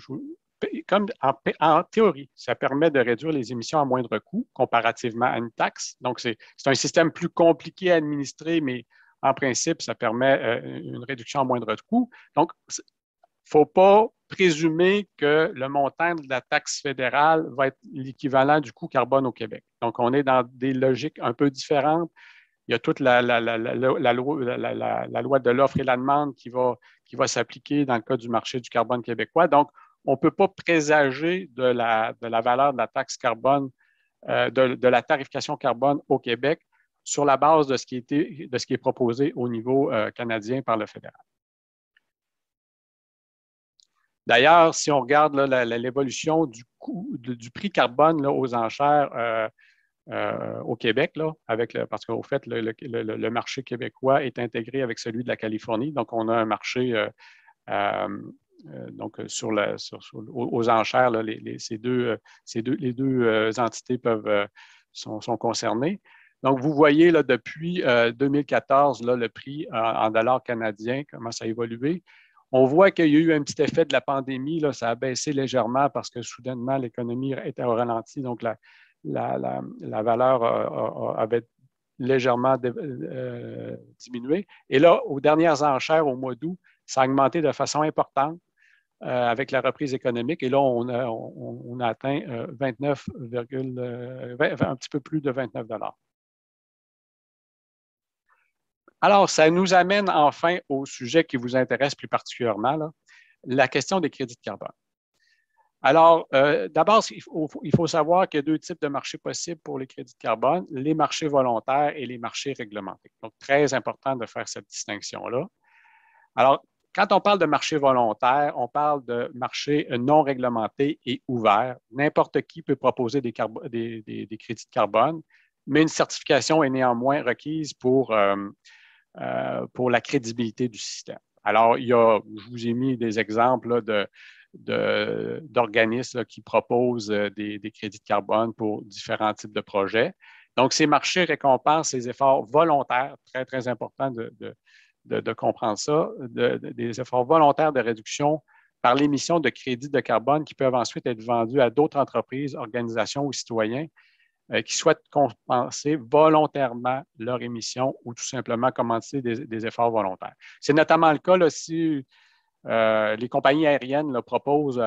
en théorie, ça permet de réduire les émissions à moindre coût comparativement à une taxe. Donc, c'est un système plus compliqué à administrer, mais en principe, ça permet une réduction à moindre coût. Donc, il ne faut pas présumer que le montant de la taxe fédérale va être l'équivalent du coût carbone au Québec. Donc, on est dans des logiques un peu différentes. Il y a toute la loi de l'offre et la demande qui va s'appliquer dans le cas du marché du carbone québécois. Donc, on ne peut pas présager de la valeur de la taxe carbone, de la tarification carbone au Québec sur la base de ce qui est proposé au niveau canadien par le fédéral. D'ailleurs, si on regarde l'évolution du prix carbone là, aux enchères au Québec, là, parce qu'au fait, le marché québécois est intégré avec celui de la Californie. Donc, on a un marché donc aux enchères, là, les deux entités sont concernées. Donc, vous voyez là, depuis 2014, là, le prix en dollars canadiens commence à évoluer. On voit qu'il y a eu un petit effet de la pandémie, là, ça a baissé légèrement parce que soudainement, l'économie était au ralenti. Donc, la valeur avait légèrement diminué. Et là, aux dernières enchères, au mois d'août, ça a augmenté de façon importante avec la reprise économique. Et là, on a atteint un petit peu plus de 29 $. Alors, ça nous amène enfin au sujet qui vous intéresse plus particulièrement, là, la question des crédits de carbone. Alors, d'abord, il faut savoir qu'il y a deux types de marchés possibles pour les crédits de carbone, les marchés volontaires et les marchés réglementés. Donc, très important de faire cette distinction-là. Alors, quand on parle de marché volontaire, on parle de marché non réglementé et ouvert. N'importe qui peut proposer des crédits de carbone, mais une certification est néanmoins requise pour la crédibilité du système. Alors, je vous ai mis des exemples là, d'organismes qui proposent des crédits de carbone pour différents types de projets. Donc, ces marchés récompensent les efforts volontaires, très, très important de comprendre ça, des efforts volontaires de réduction par l'émission de crédits de carbone qui peuvent ensuite être vendus à d'autres entreprises, organisations ou citoyens qui souhaitent compenser volontairement leur émission ou tout simplement compenser des efforts volontaires. C'est notamment le cas là, si les compagnies aériennes là, proposent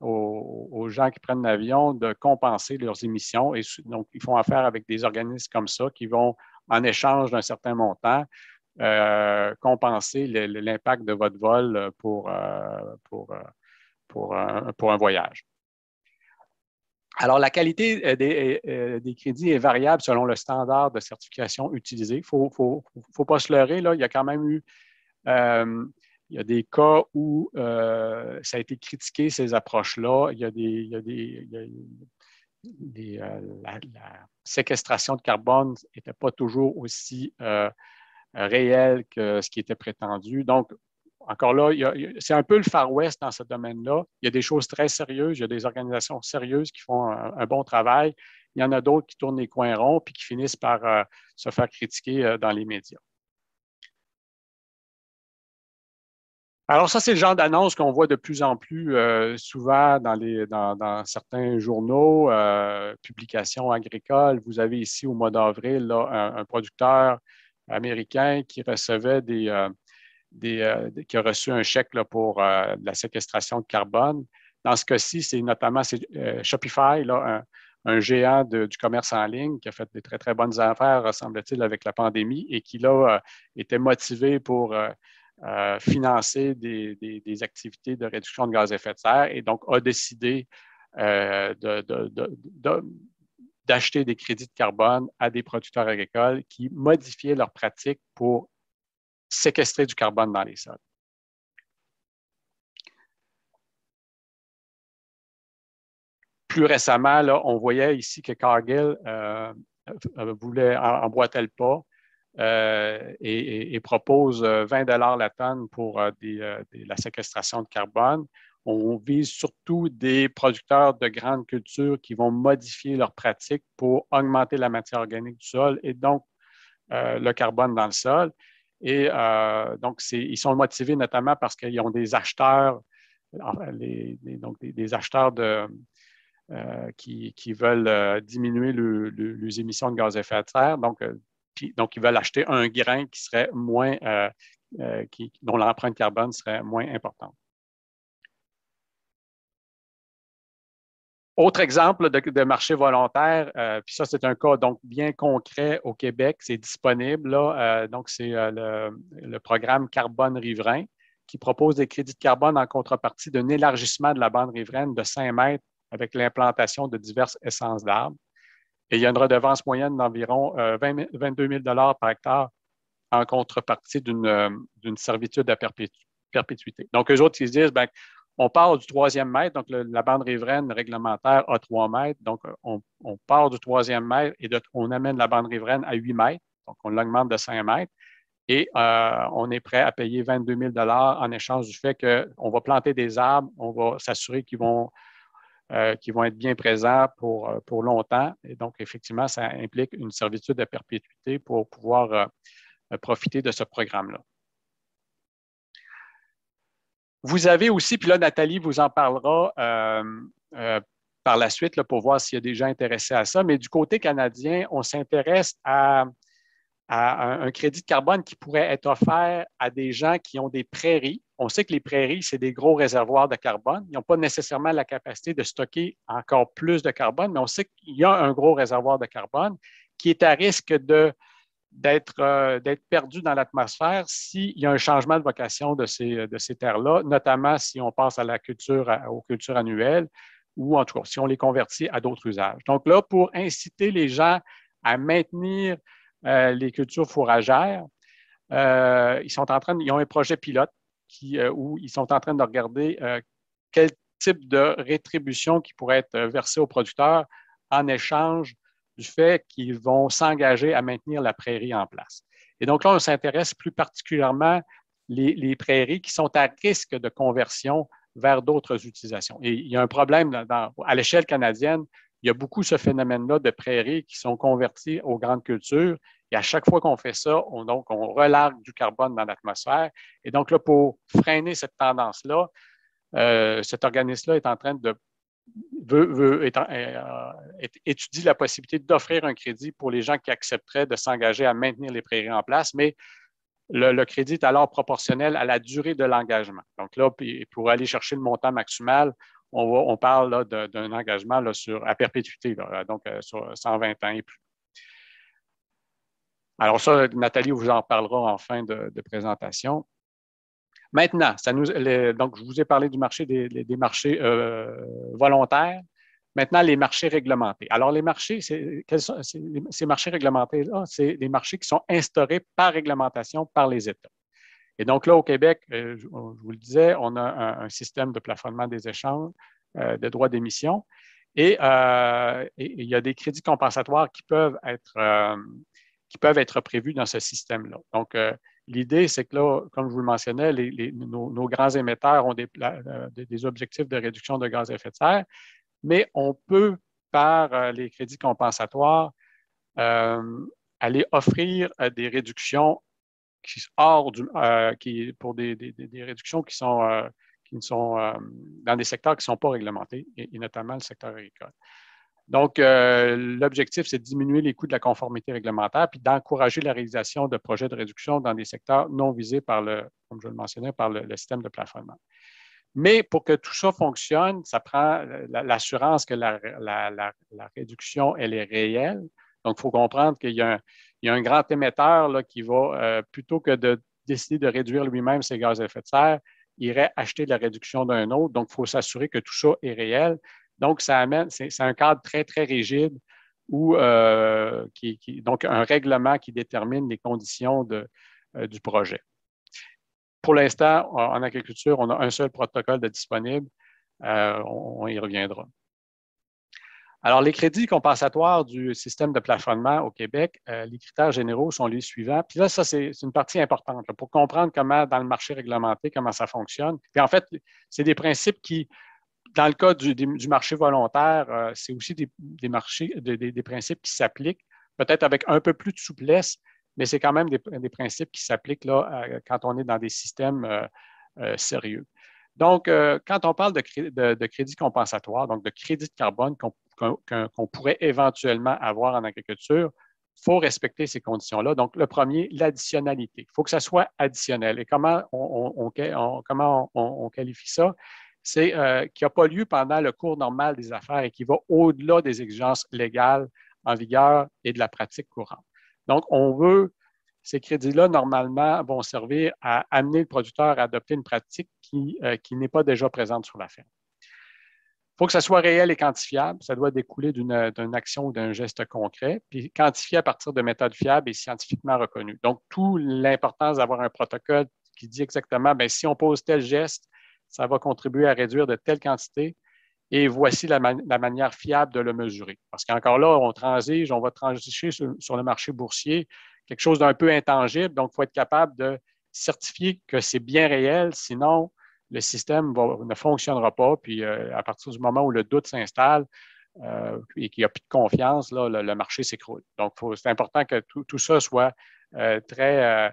aux gens qui prennent l'avion de compenser leurs émissions. Et donc, ils font affaire avec des organismes comme ça qui vont, en échange d'un certain montant, compenser l'impact de votre vol pour un voyage. Alors, la qualité des crédits est variable selon le standard de certification utilisé. Il ne faut pas se leurrer, là, il y a quand même eu Il y a des cas où ça a été critiqué, ces approches-là. La séquestration de carbone n'était pas toujours aussi réelle que ce qui était prétendu. Donc, encore là, c'est un peu le Far West dans ce domaine-là. Il y a des choses très sérieuses, il y a des organisations sérieuses qui font un bon travail. Il y en a d'autres qui tournent les coins ronds puis qui finissent par se faire critiquer dans les médias. Alors ça, c'est le genre d'annonce qu'on voit de plus en plus souvent dans certains journaux, publications agricoles. Vous avez ici au mois d'avril un producteur américain qui recevait qui a reçu un chèque là, pour la séquestration de carbone. Dans ce cas-ci, c'est notamment Shopify, là, un géant du commerce en ligne qui a fait des très, très bonnes affaires, semble-t-il, avec la pandémie et qui, là, était motivé pour financer des activités de réduction de gaz à effet de serre et donc a décidé d'acheter des crédits de carbone à des producteurs agricoles qui modifiaient leurs pratiques pour séquestrer du carbone dans les sols. Plus récemment, là, on voyait ici que Cargill voulait emboîter le pas et propose 20 $ la tonne pour la séquestration de carbone. On vise surtout des producteurs de grandes cultures qui vont modifier leurs pratiques pour augmenter la matière organique du sol et donc le carbone dans le sol. Et donc, ils sont motivés notamment parce qu'ils ont des acheteurs, donc des acheteurs qui veulent diminuer les émissions de gaz à effet de serre. Donc, ils veulent acheter un grain qui serait moins, dont l'empreinte carbone serait moins importante. Autre exemple de marché volontaire, puis ça, c'est un cas donc bien concret au Québec, c'est disponible. Là, donc, c'est le programme Carbone Riverain qui propose des crédits de carbone en contrepartie d'un élargissement de la bande riveraine de 5 mètres avec l'implantation de diverses essences d'arbres. Et il y a une redevance moyenne d'environ 22 000 $ par hectare en contrepartie d'une servitude à perpétuité. Donc, eux autres, ils se disent, bien, on part du 3e mètre, donc la bande riveraine réglementaire a 3 mètres, donc on part du 3e mètre et on amène la bande riveraine à 8 mètres, donc on l'augmente de 5 mètres et on est prêt à payer 22 000 $ en échange du fait qu'on va planter des arbres, on va s'assurer qu'ils vont être bien présents pour longtemps. Et donc, effectivement, ça implique une servitude à perpétuité pour pouvoir profiter de ce programme-là. Vous avez aussi, puis là, Nathalie vous en parlera par la suite là, pour voir s'il y a des gens intéressés à ça, mais du côté canadien, on s'intéresse à un crédit de carbone qui pourrait être offert à des gens qui ont des prairies. On sait que les prairies, c'est des gros réservoirs de carbone. Ils n'ont pas nécessairement la capacité de stocker encore plus de carbone, mais on sait qu'il y a un gros réservoir de carbone qui est à risque d'être perdu dans l'atmosphère s'il y a un changement de vocation de ces terres-là, notamment si on passe aux cultures annuelles ou en tout cas si on les convertit à d'autres usages. Donc là, pour inciter les gens à maintenir les cultures fourragères, ils ont un projet pilote où ils sont en train de regarder quel type de rétribution qui pourrait être versée aux producteurs en échange du fait qu'ils vont s'engager à maintenir la prairie en place. Et donc là, on s'intéresse plus particulièrement les prairies qui sont à risque de conversion vers d'autres utilisations. Et il y a un problème à l'échelle canadienne, il y a beaucoup ce phénomène-là de prairies qui sont converties aux grandes cultures. Et à chaque fois qu'on fait ça, on relargue du carbone dans l'atmosphère. Et donc là, pour freiner cette tendance-là, cet organisme-là est en train de étudie la possibilité d'offrir un crédit pour les gens qui accepteraient de s'engager à maintenir les prairies en place, mais le crédit est alors proportionnel à la durée de l'engagement. Donc là, pour aller chercher le montant maximal, on parle d'un engagement là, à perpétuité, là, donc sur 120 ans et plus. Alors ça, Nathalie vous en parlera en fin de présentation. Maintenant, donc je vous ai parlé du marché des marchés volontaires. Maintenant, les marchés réglementés. Alors, les marchés, ces marchés réglementés-là, c'est des marchés qui sont instaurés par réglementation par les États. Et donc là, au Québec, je vous le disais, on a un système de plafonnement des échanges de droits d'émission et il y a des crédits compensatoires qui peuvent être prévus dans ce système-là. Donc, l'idée, c'est que là, comme je vous le mentionnais, nos grands émetteurs ont des objectifs de réduction de gaz à effet de serre, mais on peut, par les crédits compensatoires, aller offrir des réductions pour des réductions qui sont dans des secteurs qui ne sont pas réglementés, et notamment le secteur agricole. Donc, l'objectif, c'est de diminuer les coûts de la conformité réglementaire puis d'encourager la réalisation de projets de réduction dans des secteurs non visés comme je le mentionnais, par le système de plafonnement. Mais pour que tout ça fonctionne, ça prend l'assurance que la réduction, elle est réelle. Donc, il faut comprendre qu'il y a un grand émetteur là, qui va, plutôt que de décider de réduire lui-même ses gaz à effet de serre, irait acheter la réduction d'un autre. Donc, il faut s'assurer que tout ça est réel. Donc, c'est un cadre très, très rigide donc un règlement qui détermine les conditions du projet. Pour l'instant, en agriculture, on a un seul protocole de disponible. On y reviendra. Alors, les crédits compensatoires du système de plafonnement au Québec, les critères généraux sont les suivants. Puis là, ça, c'est une partie importante là, pour comprendre comment, dans le marché réglementé, comment ça fonctionne. Puis en fait, c'est des principes qui, dans le cas du marché volontaire, c'est aussi des principes qui s'appliquent, peut-être avec un peu plus de souplesse, mais c'est quand même des principes qui s'appliquent là quand on est dans des systèmes sérieux. Donc, quand on parle de crédit compensatoire, donc de crédit de carbone qu'on pourrait éventuellement avoir en agriculture, il faut respecter ces conditions-là. Donc, le premier, l'additionnalité. Il faut que ça soit additionnel. Et comment on qualifie ça? C'est qui n'a pas lieu pendant le cours normal des affaires et qui va au-delà des exigences légales en vigueur et de la pratique courante. Donc, ces crédits-là, normalement, vont servir à amener le producteur à adopter une pratique qui n'est pas déjà présente sur la ferme. Il faut que ça soit réel et quantifiable. Ça doit découler d'une action ou d'un geste concret, puis quantifié à partir de méthodes fiables et scientifiquement reconnues. Donc, toute l'importance d'avoir un protocole qui dit exactement, bien, si on pose tel geste, ça va contribuer à réduire de telle quantité et voici la manière fiable de le mesurer. Parce qu'encore là, on va transiger sur le marché boursier, quelque chose d'un peu intangible, donc il faut être capable de certifier que c'est bien réel, sinon le système ne fonctionnera pas, puis à partir du moment où le doute s'installe et qu'il n'y a plus de confiance, là, le marché s'écroule. Donc, c'est important que tout ça soit très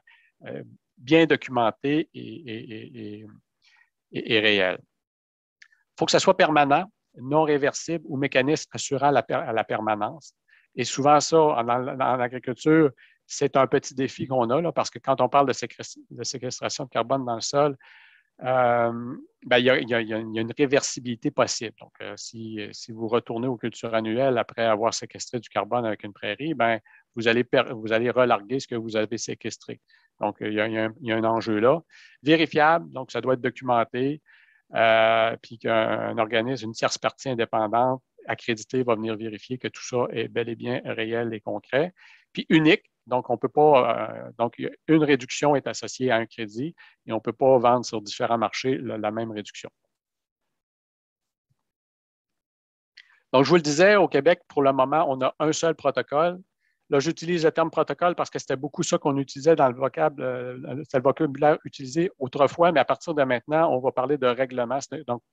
bien documenté et réel. Il faut que ça soit permanent, non réversible ou mécanisme assurant la permanence. Et souvent, ça, en agriculture, c'est un petit défi qu'on a, là, parce que quand on parle de séquestration de carbone dans le sol, il y a une réversibilité possible. Donc, si vous retournez aux cultures annuelles après avoir séquestré du carbone avec une prairie, vous allez relarguer ce que vous avez séquestré. Donc, il y a un enjeu là. Vérifiable, donc ça doit être documenté, puis qu'un organisme, une tierce partie indépendante accréditée va venir vérifier que tout ça est bel et bien réel et concret. Puis unique, donc on peut pas, donc une réduction est associée à un crédit et on ne peut pas vendre sur différents marchés la même réduction. Donc, je vous le disais, au Québec, pour le moment, on a un seul protocole. Là, j'utilise le terme protocole parce que c'était beaucoup ça qu'on utilisait dans c'est le vocabulaire utilisé autrefois, mais à partir de maintenant, on va parler de règlement. Donc,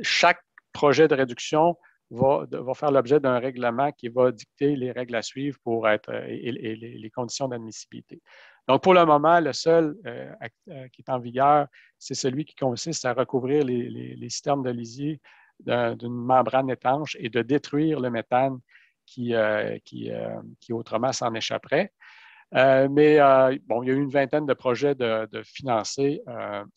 chaque projet de réduction va faire l'objet d'un règlement qui va dicter les règles à suivre pour et les conditions d'admissibilité. Donc, pour le moment, le seul qui est en vigueur, c'est celui qui consiste à recouvrir les citernes de lisier d'une membrane étanche et de détruire le méthane qui autrement s'en échapperait. Mais bon, il y a eu une vingtaine de projets de financés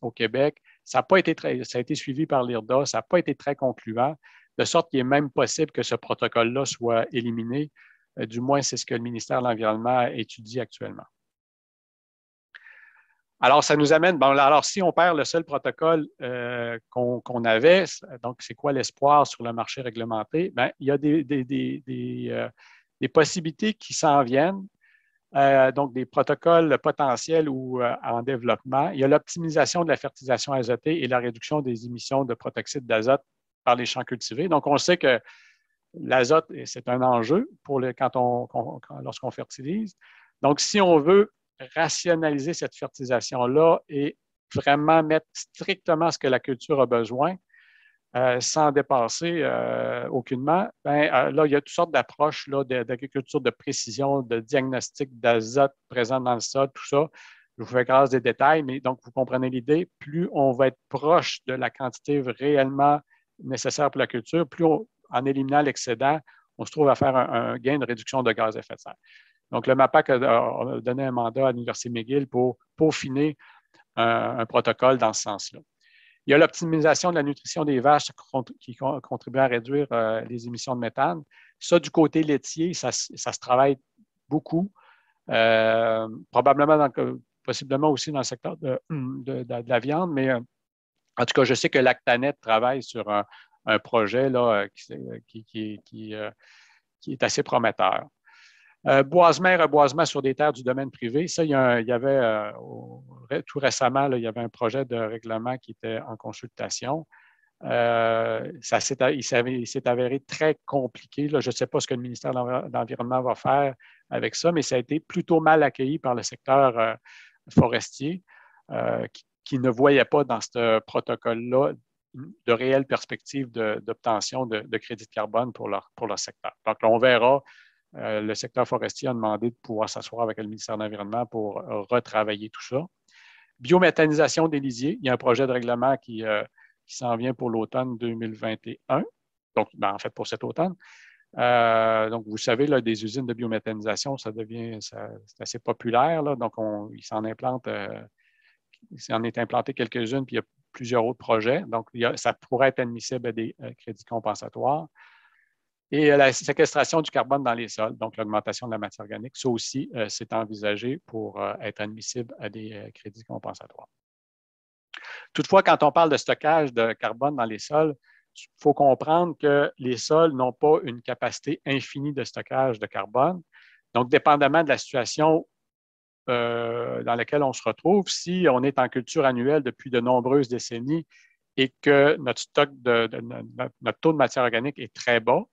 au Québec. Ça a été suivi par l'IRDA, ça n'a pas été très concluant, de sorte qu'il est même possible que ce protocole-là soit éliminé. Du moins, c'est ce que le ministère de l'Environnement étudie actuellement. Alors, ça nous amène, bon, alors si on perd le seul protocole qu'on avait, donc c'est quoi l'espoir sur le marché réglementé? Bien, il y a des possibilités qui s'en viennent. donc des protocoles potentiels ou en développement. Il y a l'optimisation de la fertilisation azotée et la réduction des émissions de protoxyde d'azote par les champs cultivés. Donc, on sait que l'azote, c'est un enjeu lorsqu'on fertilise. Donc, si on veut rationaliser cette fertilisation-là et vraiment mettre strictement ce que la culture a besoin, sans dépasser aucunement, là, il y a toutes sortes d'approches d'agriculture de précision, de diagnostic d'azote présent dans le sol, tout ça. Je vous fais grâce des détails, mais donc vous comprenez l'idée. Plus on va être proche de la quantité réellement nécessaire pour la culture, plus en éliminant l'excédent, on se trouve à faire un gain de réduction de gaz à effet de serre. Donc, le MAPAC a donné un mandat à l'Université McGill pour peaufiner un protocole dans ce sens-là. Il y a l'optimisation de la nutrition des vaches qui contribue à réduire les émissions de méthane. Ça, du côté laitier, ça se travaille beaucoup, probablement possiblement aussi dans le secteur de la viande, mais en tout cas, je sais que Lactanet travaille sur un projet là, qui est assez prometteur. Boisement et reboisement sur des terres du domaine privé, ça, il y avait tout récemment, là, il y avait un projet de règlement qui était en consultation. Il s'est avéré très compliqué. Là. Je ne sais pas ce que le ministère de l'Environnement va faire avec ça, mais ça a été plutôt mal accueilli par le secteur forestier qui ne voyait pas dans ce protocole-là de réelles perspectives d'obtention de crédits de carbone pour leur secteur. Donc, là, on verra. Le secteur forestier a demandé de pouvoir s'asseoir avec le ministère de l'Environnement pour retravailler tout ça. Biométhanisation des lisiers. Il y a un projet de règlement qui s'en vient pour l'automne 2021, donc en fait pour cet automne. Donc, vous savez, là, des usines de biométhanisation, c'est assez populaire. Là, donc, il s'en est implanté quelques-unes, puis il y a plusieurs autres projets. Donc, ça pourrait être admissible à des crédits compensatoires. Et la séquestration du carbone dans les sols, donc l'augmentation de la matière organique, ça aussi, c'est envisagé pour être admissible à des crédits compensatoires. Toutefois, quand on parle de stockage de carbone dans les sols, il faut comprendre que les sols n'ont pas une capacité infinie de stockage de carbone. Donc, dépendamment de la situation dans laquelle on se retrouve, si on est en culture annuelle depuis de nombreuses décennies et que notre notre taux de matière organique est très bas,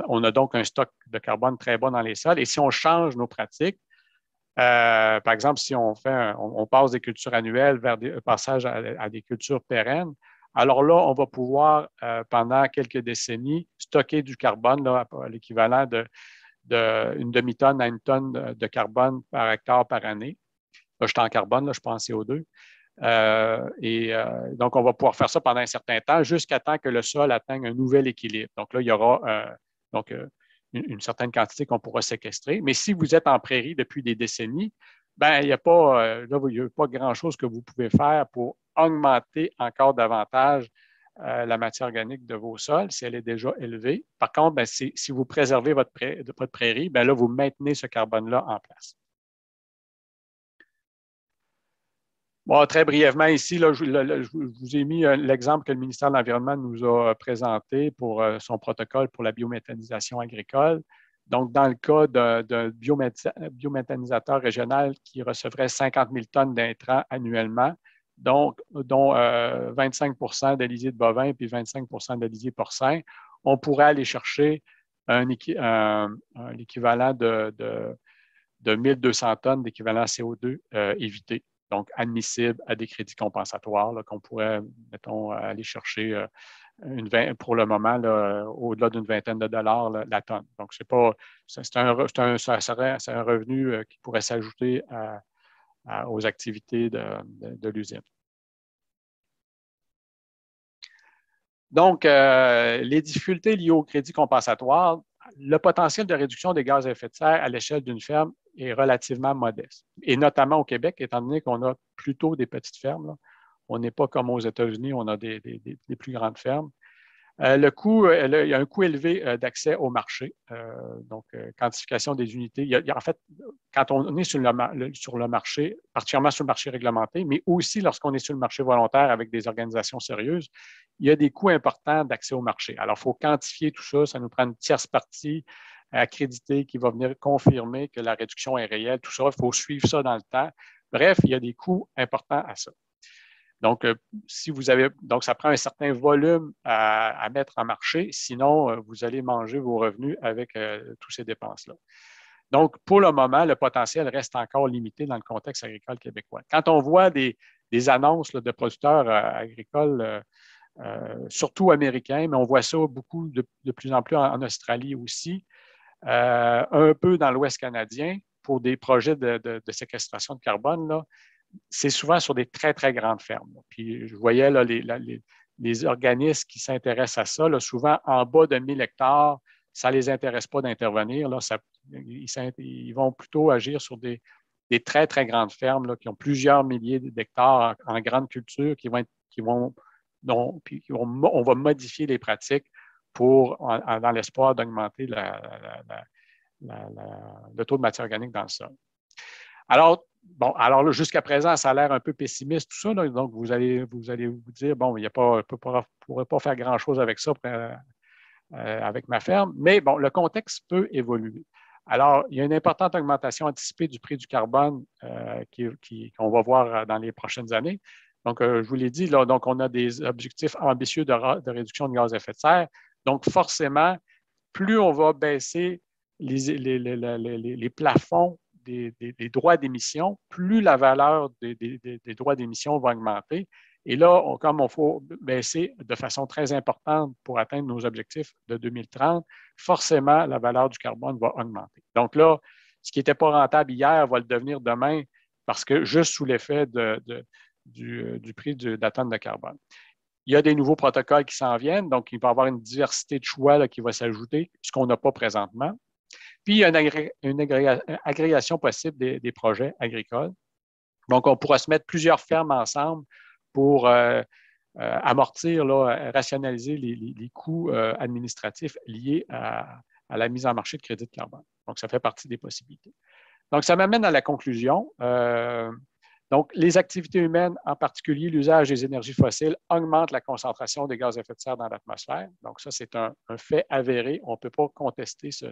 on a donc un stock de carbone très bas dans les sols. Et si on change nos pratiques, par exemple, si on passe des cultures annuelles vers un passage à des cultures pérennes, alors là, on va pouvoir, pendant quelques décennies, stocker du carbone là, à l'équivalent d'une demi-tonne à une tonne de carbone par hectare par année. Là, je suis en carbone, là, je suis pas en CO2. Donc, on va pouvoir faire ça pendant un certain temps, jusqu'à temps que le sol atteigne un nouvel équilibre. Donc là, il y aura une certaine quantité qu'on pourra séquestrer. Mais si vous êtes en prairie depuis des décennies, il n'y a pas grand-chose que vous pouvez faire pour augmenter encore davantage la matière organique de vos sols si elle est déjà élevée. Par contre, si vous préservez votre prairie, là, vous maintenez ce carbone-là en place. Bon, très brièvement ici, là, je vous ai mis l'exemple que le ministère de l'Environnement nous a présenté pour son protocole pour la biométhanisation agricole. Donc, dans le cas d'un biométhanisateur régional qui recevrait 50 000 tonnes d'intrants annuellement, dont 25 de lisier de bovin puis 25 de lisier porcin, on pourrait aller chercher l'équivalent de 1200 tonnes d'équivalent CO2 évité. Donc, admissible à des crédits compensatoires qu'on pourrait, mettons, aller chercher pour le moment au-delà d'une vingtaine de dollars la tonne. Donc, c'est un revenu qui pourrait s'ajouter aux activités de l'usine. Donc, les difficultés liées au crédit compensatoire, le potentiel de réduction des gaz à effet de serre à l'échelle d'une ferme est relativement modeste. Et notamment au Québec, étant donné qu'on a plutôt des petites fermes. Là. On n'est pas comme aux États-Unis, on a des plus grandes fermes. Il y a un coût élevé d'accès au marché, donc quantification des unités. En fait, quand on est sur le marché, particulièrement sur le marché réglementé, mais aussi lorsqu'on est sur le marché volontaire avec des organisations sérieuses, il y a des coûts importants d'accès au marché. Alors, il faut quantifier tout ça, ça nous prend une tierce partie accrédité qui va venir confirmer que la réduction est réelle. Tout ça, il faut suivre ça dans le temps. Bref, il y a des coûts importants à ça. Donc, donc ça prend un certain volume à mettre en marché, sinon vous allez manger vos revenus avec toutes ces dépenses-là. Donc, pour le moment, le potentiel reste encore limité dans le contexte agricole québécois. Quand on voit des annonces là, de producteurs agricoles, surtout américains, mais on voit ça beaucoup de plus en plus en Australie aussi, un peu dans l'Ouest canadien, pour des projets de séquestration de carbone, là, c'est souvent sur des très, très grandes fermes. Puis je voyais là, les organismes qui s'intéressent à ça, là, souvent en bas de 1000 hectares, ça ne les intéresse pas d'intervenir. Là, ils vont plutôt agir sur des très, très grandes fermes là, qui ont plusieurs milliers d'hectares en grande culture, on va modifier les pratiques dans l'espoir d'augmenter le taux de matière organique dans le sol. Alors là, jusqu'à présent, ça a l'air un peu pessimiste, tout ça. Là, donc, vous allez vous dire, bon, on ne pourrait pas faire grand-chose avec ça, avec ma ferme. Mais bon, le contexte peut évoluer. Alors, il y a une importante augmentation anticipée du prix du carbone qu'on va voir dans les prochaines années. Donc, je vous l'ai dit, là, donc on a des objectifs ambitieux de réduction de gaz à effet de serre. Donc, forcément, plus on va baisser les plafonds des droits d'émission, plus la valeur des droits d'émission va augmenter. Et là, comme il faut baisser de façon très importante pour atteindre nos objectifs de 2030, forcément, la valeur du carbone va augmenter. Donc là, ce qui n'était pas rentable hier va le devenir demain parce que juste sous l'effet du prix de la tonne de carbone. Il y a des nouveaux protocoles qui s'en viennent, donc il va y avoir une diversité de choix là, qui va s'ajouter, ce qu'on n'a pas présentement. Puis, il y a une agrégation possible des projets agricoles. Donc, on pourra se mettre plusieurs fermes ensemble pour amortir, là, rationaliser les coûts administratifs liés à la mise en marché de crédit de carbone. Donc, ça fait partie des possibilités. Donc, ça m'amène à la conclusion. Donc, les activités humaines, en particulier l'usage des énergies fossiles, augmentent la concentration des gaz à effet de serre dans l'atmosphère. Donc, ça, c'est un fait avéré. On ne peut pas contester ça.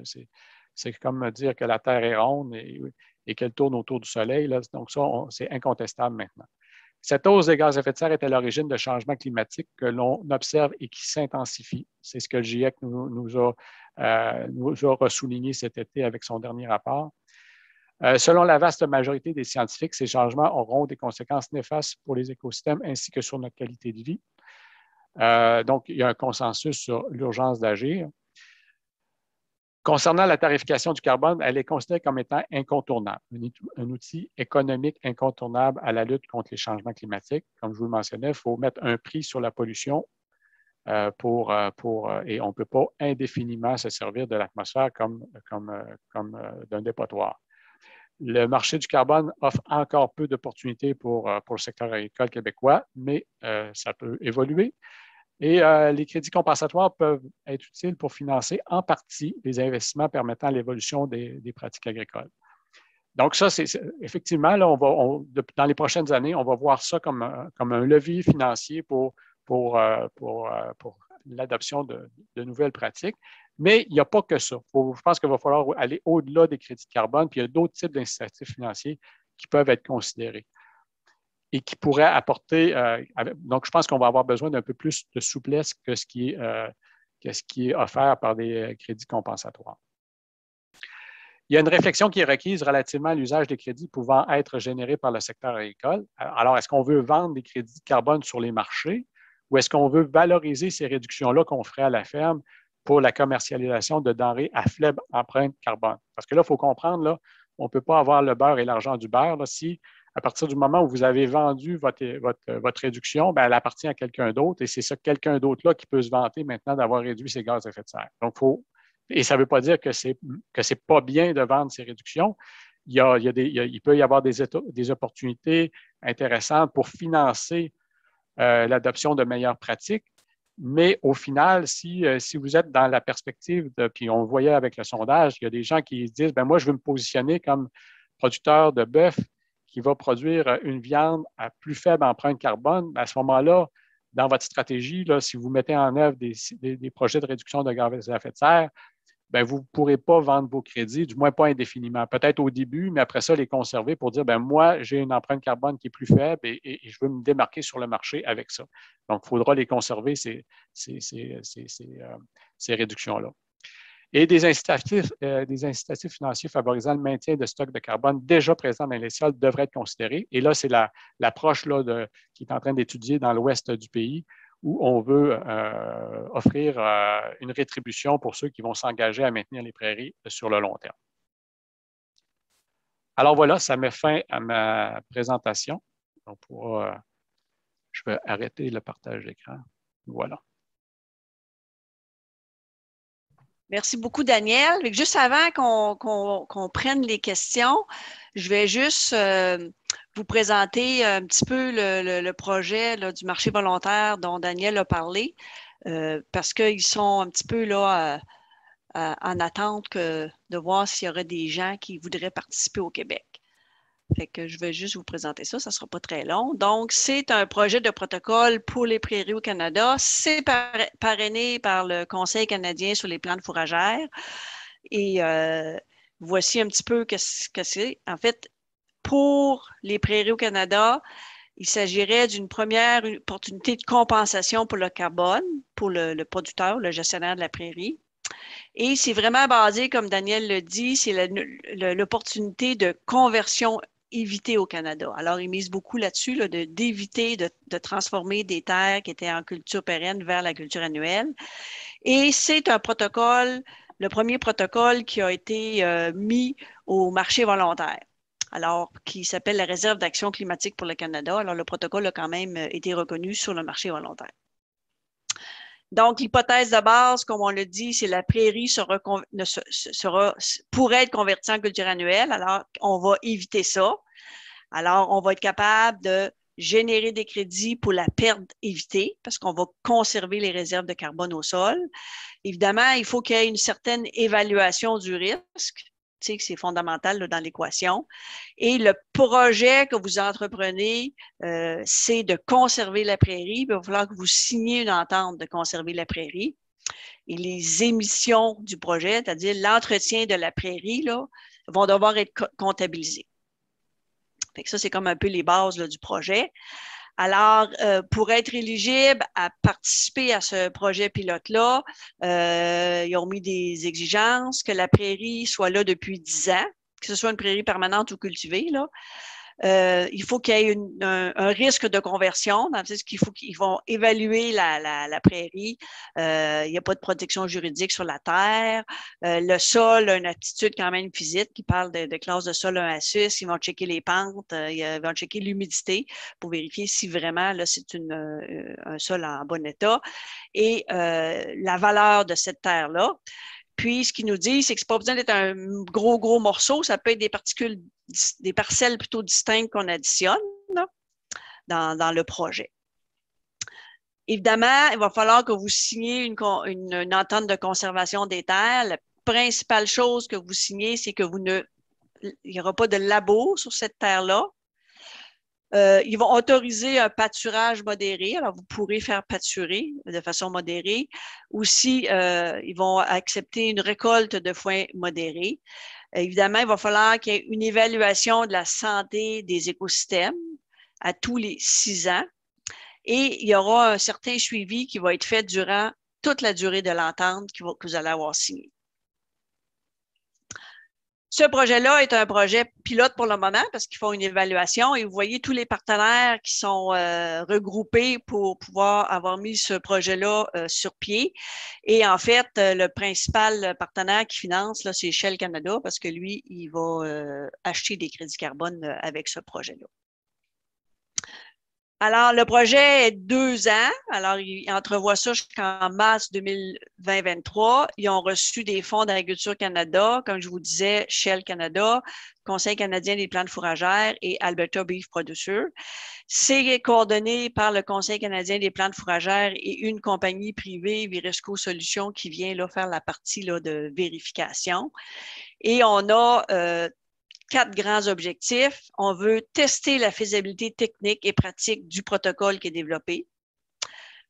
C'est comme dire que la Terre est ronde et qu'elle tourne autour du Soleil. Là. Donc, ça, c'est incontestable maintenant. Cette hausse des gaz à effet de serre est à l'origine de changements climatiques que l'on observe et qui s'intensifient. C'est ce que le GIEC nous a ressouligné cet été avec son dernier rapport. Selon la vaste majorité des scientifiques, ces changements auront des conséquences néfastes pour les écosystèmes ainsi que sur notre qualité de vie. Donc, il y a un consensus sur l'urgence d'agir. Concernant la tarification du carbone, elle est considérée comme étant incontournable, un outil économique incontournable à la lutte contre les changements climatiques. Comme je vous le mentionnais, il faut mettre un prix sur la pollution et on ne peut pas indéfiniment se servir de l'atmosphère comme d'un dépotoir. Le marché du carbone offre encore peu d'opportunités pour le secteur agricole québécois, mais ça peut évoluer. Et les crédits compensatoires peuvent être utiles pour financer en partie les investissements permettant l'évolution des pratiques agricoles. Donc ça, c'est effectivement, là, dans les prochaines années, on va voir ça comme un levier financier pour l'adoption de nouvelles pratiques. Mais il n'y a pas que ça. Je pense qu'il va falloir aller au-delà des crédits de carbone, puis il y a d'autres types d'incitatifs financiers qui peuvent être considérés et qui pourraient apporter. Donc, je pense qu'on va avoir besoin d'un peu plus de souplesse que ce qui est offert par des crédits compensatoires. Il y a une réflexion qui est requise relativement à l'usage des crédits pouvant être générés par le secteur agricole. Alors, est-ce qu'on veut vendre des crédits de carbone sur les marchés ou est-ce qu'on veut valoriser ces réductions-là qu'on ferait à la ferme pour la commercialisation de denrées à faible empreinte carbone? Parce que là, il faut comprendre, là, on ne peut pas avoir le beurre et l'argent du beurre. Là, si, à partir du moment où vous avez vendu votre réduction, bien, elle appartient à quelqu'un d'autre et c'est ça, quelqu'un d'autre-là qui peut se vanter maintenant d'avoir réduit ses gaz à effet de serre. Donc, et ça ne veut pas dire que c'est pas bien de vendre ces réductions. Il peut y avoir des opportunités intéressantes pour financer l'adoption de meilleures pratiques. Mais au final, si vous êtes dans la perspective puis on le voyait avec le sondage, il y a des gens qui disent, ben moi, je veux me positionner comme producteur de bœuf qui va produire une viande à plus faible empreinte carbone. À ce moment-là, dans votre stratégie, là, si vous mettez en œuvre des projets de réduction de gaz à effet de serre, ben, vous ne pourrez pas vendre vos crédits, du moins pas indéfiniment. Peut-être au début, mais après ça, les conserver pour dire, ben, moi, j'ai une empreinte carbone qui est plus faible et je veux me démarquer sur le marché avec ça. Donc, il faudra les conserver, ces réductions-là. Et des incitatifs financiers favorisant le maintien de stocks de carbone déjà présents dans les sols devraient être considérés. Et là, c'est l'approche qui est en train d'étudier dans l'ouest du pays, où on veut offrir une rétribution pour ceux qui vont s'engager à maintenir les prairies sur le long terme. Alors voilà, ça met fin à ma présentation. Je vais arrêter le partage d'écran. Voilà. Merci beaucoup, Daniel. Juste avant qu'on prenne les questions, je vais juste vous présenter un petit peu le projet là, du marché volontaire dont Daniel a parlé, parce qu'ils sont un petit peu là en attente de voir s'il y aurait des gens qui voudraient participer au Québec. Fait que je vais juste vous présenter ça, ça ne sera pas très long. Donc, c'est un projet de protocole pour les prairies au Canada. C'est parrainé par le Conseil canadien sur les plantes fourragères. Et voici un petit peu ce que c'est. En fait, pour les prairies au Canada, il s'agirait d'une première opportunité de compensation pour le carbone, pour le producteur, le gestionnaire de la prairie. Et c'est vraiment basé, comme Daniel le dit, c'est l'opportunité de conversion évitée au Canada. Alors, ils misent beaucoup là-dessus, là, d'éviter de transformer des terres qui étaient en culture pérenne vers la culture annuelle. Et c'est un protocole, le premier protocole qui a été mis au marché volontaire. Alors, qui s'appelle la Réserve d'action climatique pour le Canada. Alors, le protocole a quand même été reconnu sur le marché volontaire. Donc, l'hypothèse de base, comme on le dit, c'est la prairie pourrait être convertie en culture annuelle. Alors, on va éviter ça. Alors, on va être capable de générer des crédits pour la perte évitée parce qu'on va conserver les réserves de carbone au sol. Évidemment, il faut qu'il y ait une certaine évaluation du risque. Tu sais que c'est fondamental là, dans l'équation. Et le projet que vous entreprenez, c'est de conserver la prairie. Il va falloir que vous signiez une entente de conserver la prairie. Et les émissions du projet, c'est-à-dire l'entretien de la prairie, là, vont devoir être comptabilisées. Fait que ça, c'est comme un peu les bases là, du projet. Alors, pour être éligible à participer à ce projet pilote-là, ils ont mis des exigences, que la prairie soit là depuis 10 ans, que ce soit une prairie permanente ou cultivée, là. Il faut qu'il y ait un risque de conversion, dans le sens qu'il faut qu'ils vont évaluer la prairie. Il n'y a pas de protection juridique sur la terre. Le sol a une aptitude quand même physique qui parle de classe de sol 1 à 6. Ils vont checker les pentes, ils vont checker l'humidité pour vérifier si vraiment là, c'est un sol en bon état et la valeur de cette terre-là. Puis, ce qu'il nous dit, c'est que ce n'est pas besoin d'être un gros morceau, ça peut être des parcelles plutôt distinctes qu'on additionne là, dans le projet. Évidemment, il va falloir que vous signiez une entente de conservation des terres. La principale chose que vous signez, c'est que il n'y aura pas de labo sur cette terre-là. Ils vont autoriser un pâturage modéré. Alors, vous pourrez faire pâturer de façon modérée. Aussi, ils vont accepter une récolte de foin modérée. Évidemment, il va falloir qu'il y ait une évaluation de la santé des écosystèmes à tous les 6 ans. Et il y aura un certain suivi qui va être fait durant toute la durée de l'entente que vous allez avoir signée. Ce projet-là est un projet pilote pour le moment parce qu'ils font une évaluation et vous voyez tous les partenaires qui sont regroupés pour pouvoir avoir mis ce projet-là sur pied. Et en fait, le principal partenaire qui finance, là, c'est Shell Canada parce que lui, il va acheter des crédits carbone avec ce projet-là. Alors, le projet est 2 ans. Alors, ils entrevoient ça jusqu'en mars 2023. Ils ont reçu des fonds d'Agriculture Canada, comme je vous disais, Shell Canada, Conseil canadien des plantes fourragères et Alberta Beef Producer. C'est coordonné par le Conseil canadien des plantes fourragères et une compagnie privée, Viresco Solutions, qui vient là, faire la partie là, de vérification. Et on a 4 grands objectifs. On veut tester la faisabilité technique et pratique du protocole qui est développé.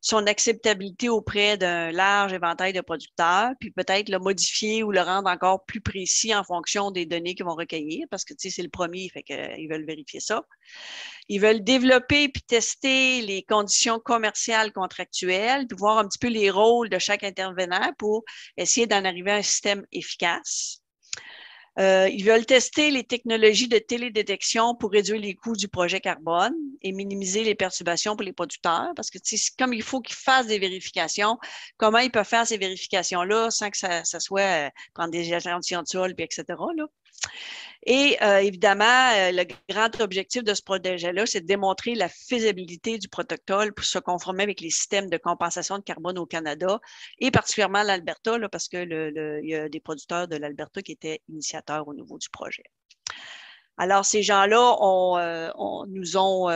son acceptabilité auprès d'un large éventail de producteurs, puis peut-être le modifier ou le rendre encore plus précis en fonction des données qu'ils vont recueillir, parce que c'est le premier, fait qu'ils veulent vérifier ça. Ils veulent développer puis tester les conditions commerciales contractuelles, puis voir un petit peu les rôles de chaque intervenant pour essayer d'en arriver à un système efficace. Ils veulent tester les technologies de télédétection pour réduire les coûts du projet carbone et minimiser les perturbations pour les producteurs, parce que comme il faut qu'ils fassent des vérifications, comment ils peuvent faire ces vérifications-là sans que ça soit prendre des échantillons de sol, puis etc. Là. Et évidemment, le grand objectif de ce projet-là, c'est de démontrer la faisabilité du protocole pour se conformer avec les systèmes de compensation de carbone au Canada et particulièrement l'Alberta, parce que il y a des producteurs de l'Alberta qui étaient initiateurs au niveau du projet. Alors, ces gens-là nous ont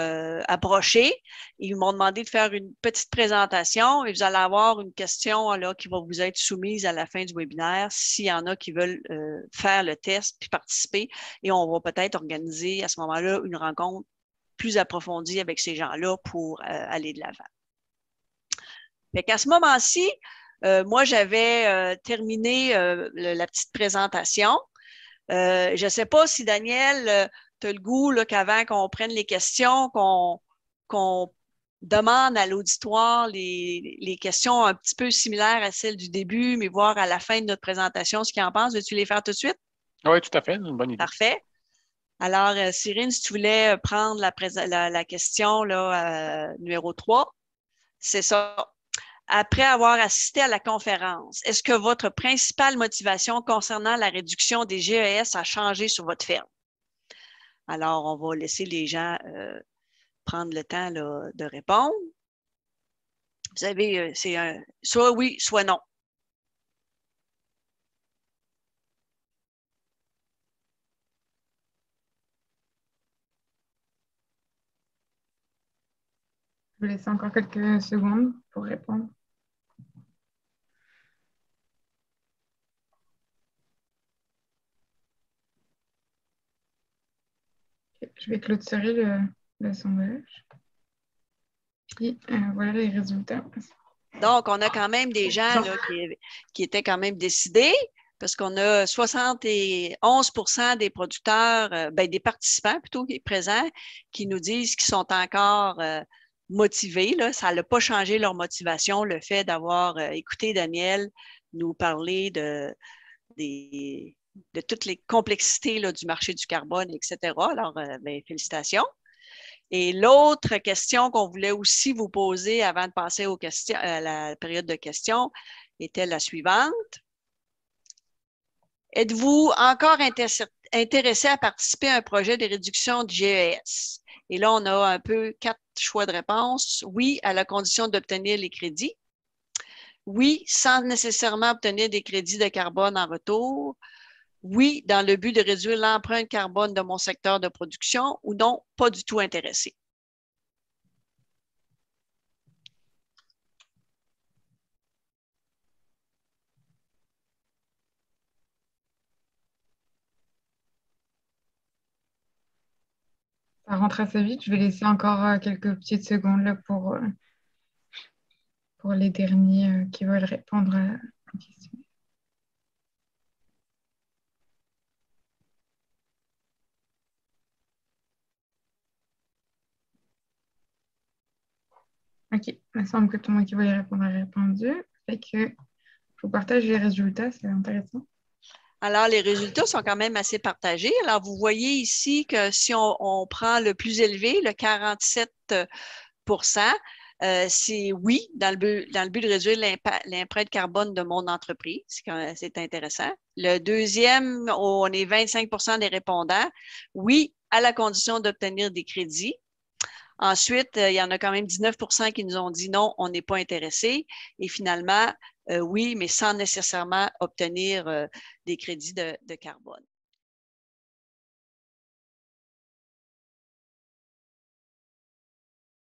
approchés. Ils m'ont demandé de faire une petite présentation et vous allez avoir une question là, qui va vous être soumise à la fin du webinaire s'il y en a qui veulent faire le test puis participer. Et on va peut-être organiser à ce moment-là une rencontre plus approfondie avec ces gens-là pour aller de l'avant. Fait qu'à ce moment-ci, moi, j'avais terminé la petite présentation. Je ne sais pas si, Daniel, tu as le goût qu'avant qu'on prenne les questions, qu'on demande à l'auditoire les questions un petit peu similaires à celles du début, mais voir à la fin de notre présentation ce qu'ils en pensent. Veux-tu les faire tout de suite? Oui, tout à fait. C'est une bonne idée. Parfait. Alors, Cyrine, si tu voulais prendre la question numéro 3, c'est ça. Après avoir assisté à la conférence, est-ce que votre principale motivation concernant la réduction des GES a changé sur votre ferme? Alors, on va laisser les gens prendre le temps là, de répondre. Vous avez, c'est soit oui, soit non. Je vais laisser encore quelques secondes pour répondre. Je vais clôturer le sondage. Et voilà les résultats. Donc, on a quand même des gens là, qui étaient quand même décidés, parce qu'on a 71% des producteurs, des participants plutôt qui sont présents, qui nous disent qu'ils sont encore motivés. Là. Ça n'a pas changé leur motivation, le fait d'avoir écouté Daniel nous parler de toutes les complexités là, du marché du carbone, etc. Alors, félicitations. Et l'autre question qu'on voulait aussi vous poser avant de passer à la période de questions était la suivante. Êtes-vous encore intéressé à participer à un projet de réduction de GES? Et là, on a un peu 4 choix de réponse. Oui, à la condition d'obtenir les crédits. Oui, sans nécessairement obtenir des crédits de carbone en retour. Oui, dans le but de réduire l'empreinte carbone de mon secteur de production, ou non, pas du tout intéressé. Ça rentre assez vite. Je vais laisser encore quelques petites secondes là, pour les derniers qui veulent répondre à la question. OK, il me semble que tout le monde qui voulait répondre a répondu. Fait que je vous partage les résultats, c'est intéressant. Alors, les résultats sont quand même assez partagés. Alors, vous voyez ici que si on prend le plus élevé, le 47 c'est oui, dans le but de réduire l'empreinte carbone de mon entreprise. C'est intéressant. Le deuxième, on est 25 des répondants. Oui, à la condition d'obtenir des crédits. Ensuite, il y en a quand même 19 qui nous ont dit non, on n'est pas intéressé. Et finalement, oui, mais sans nécessairement obtenir des crédits de carbone.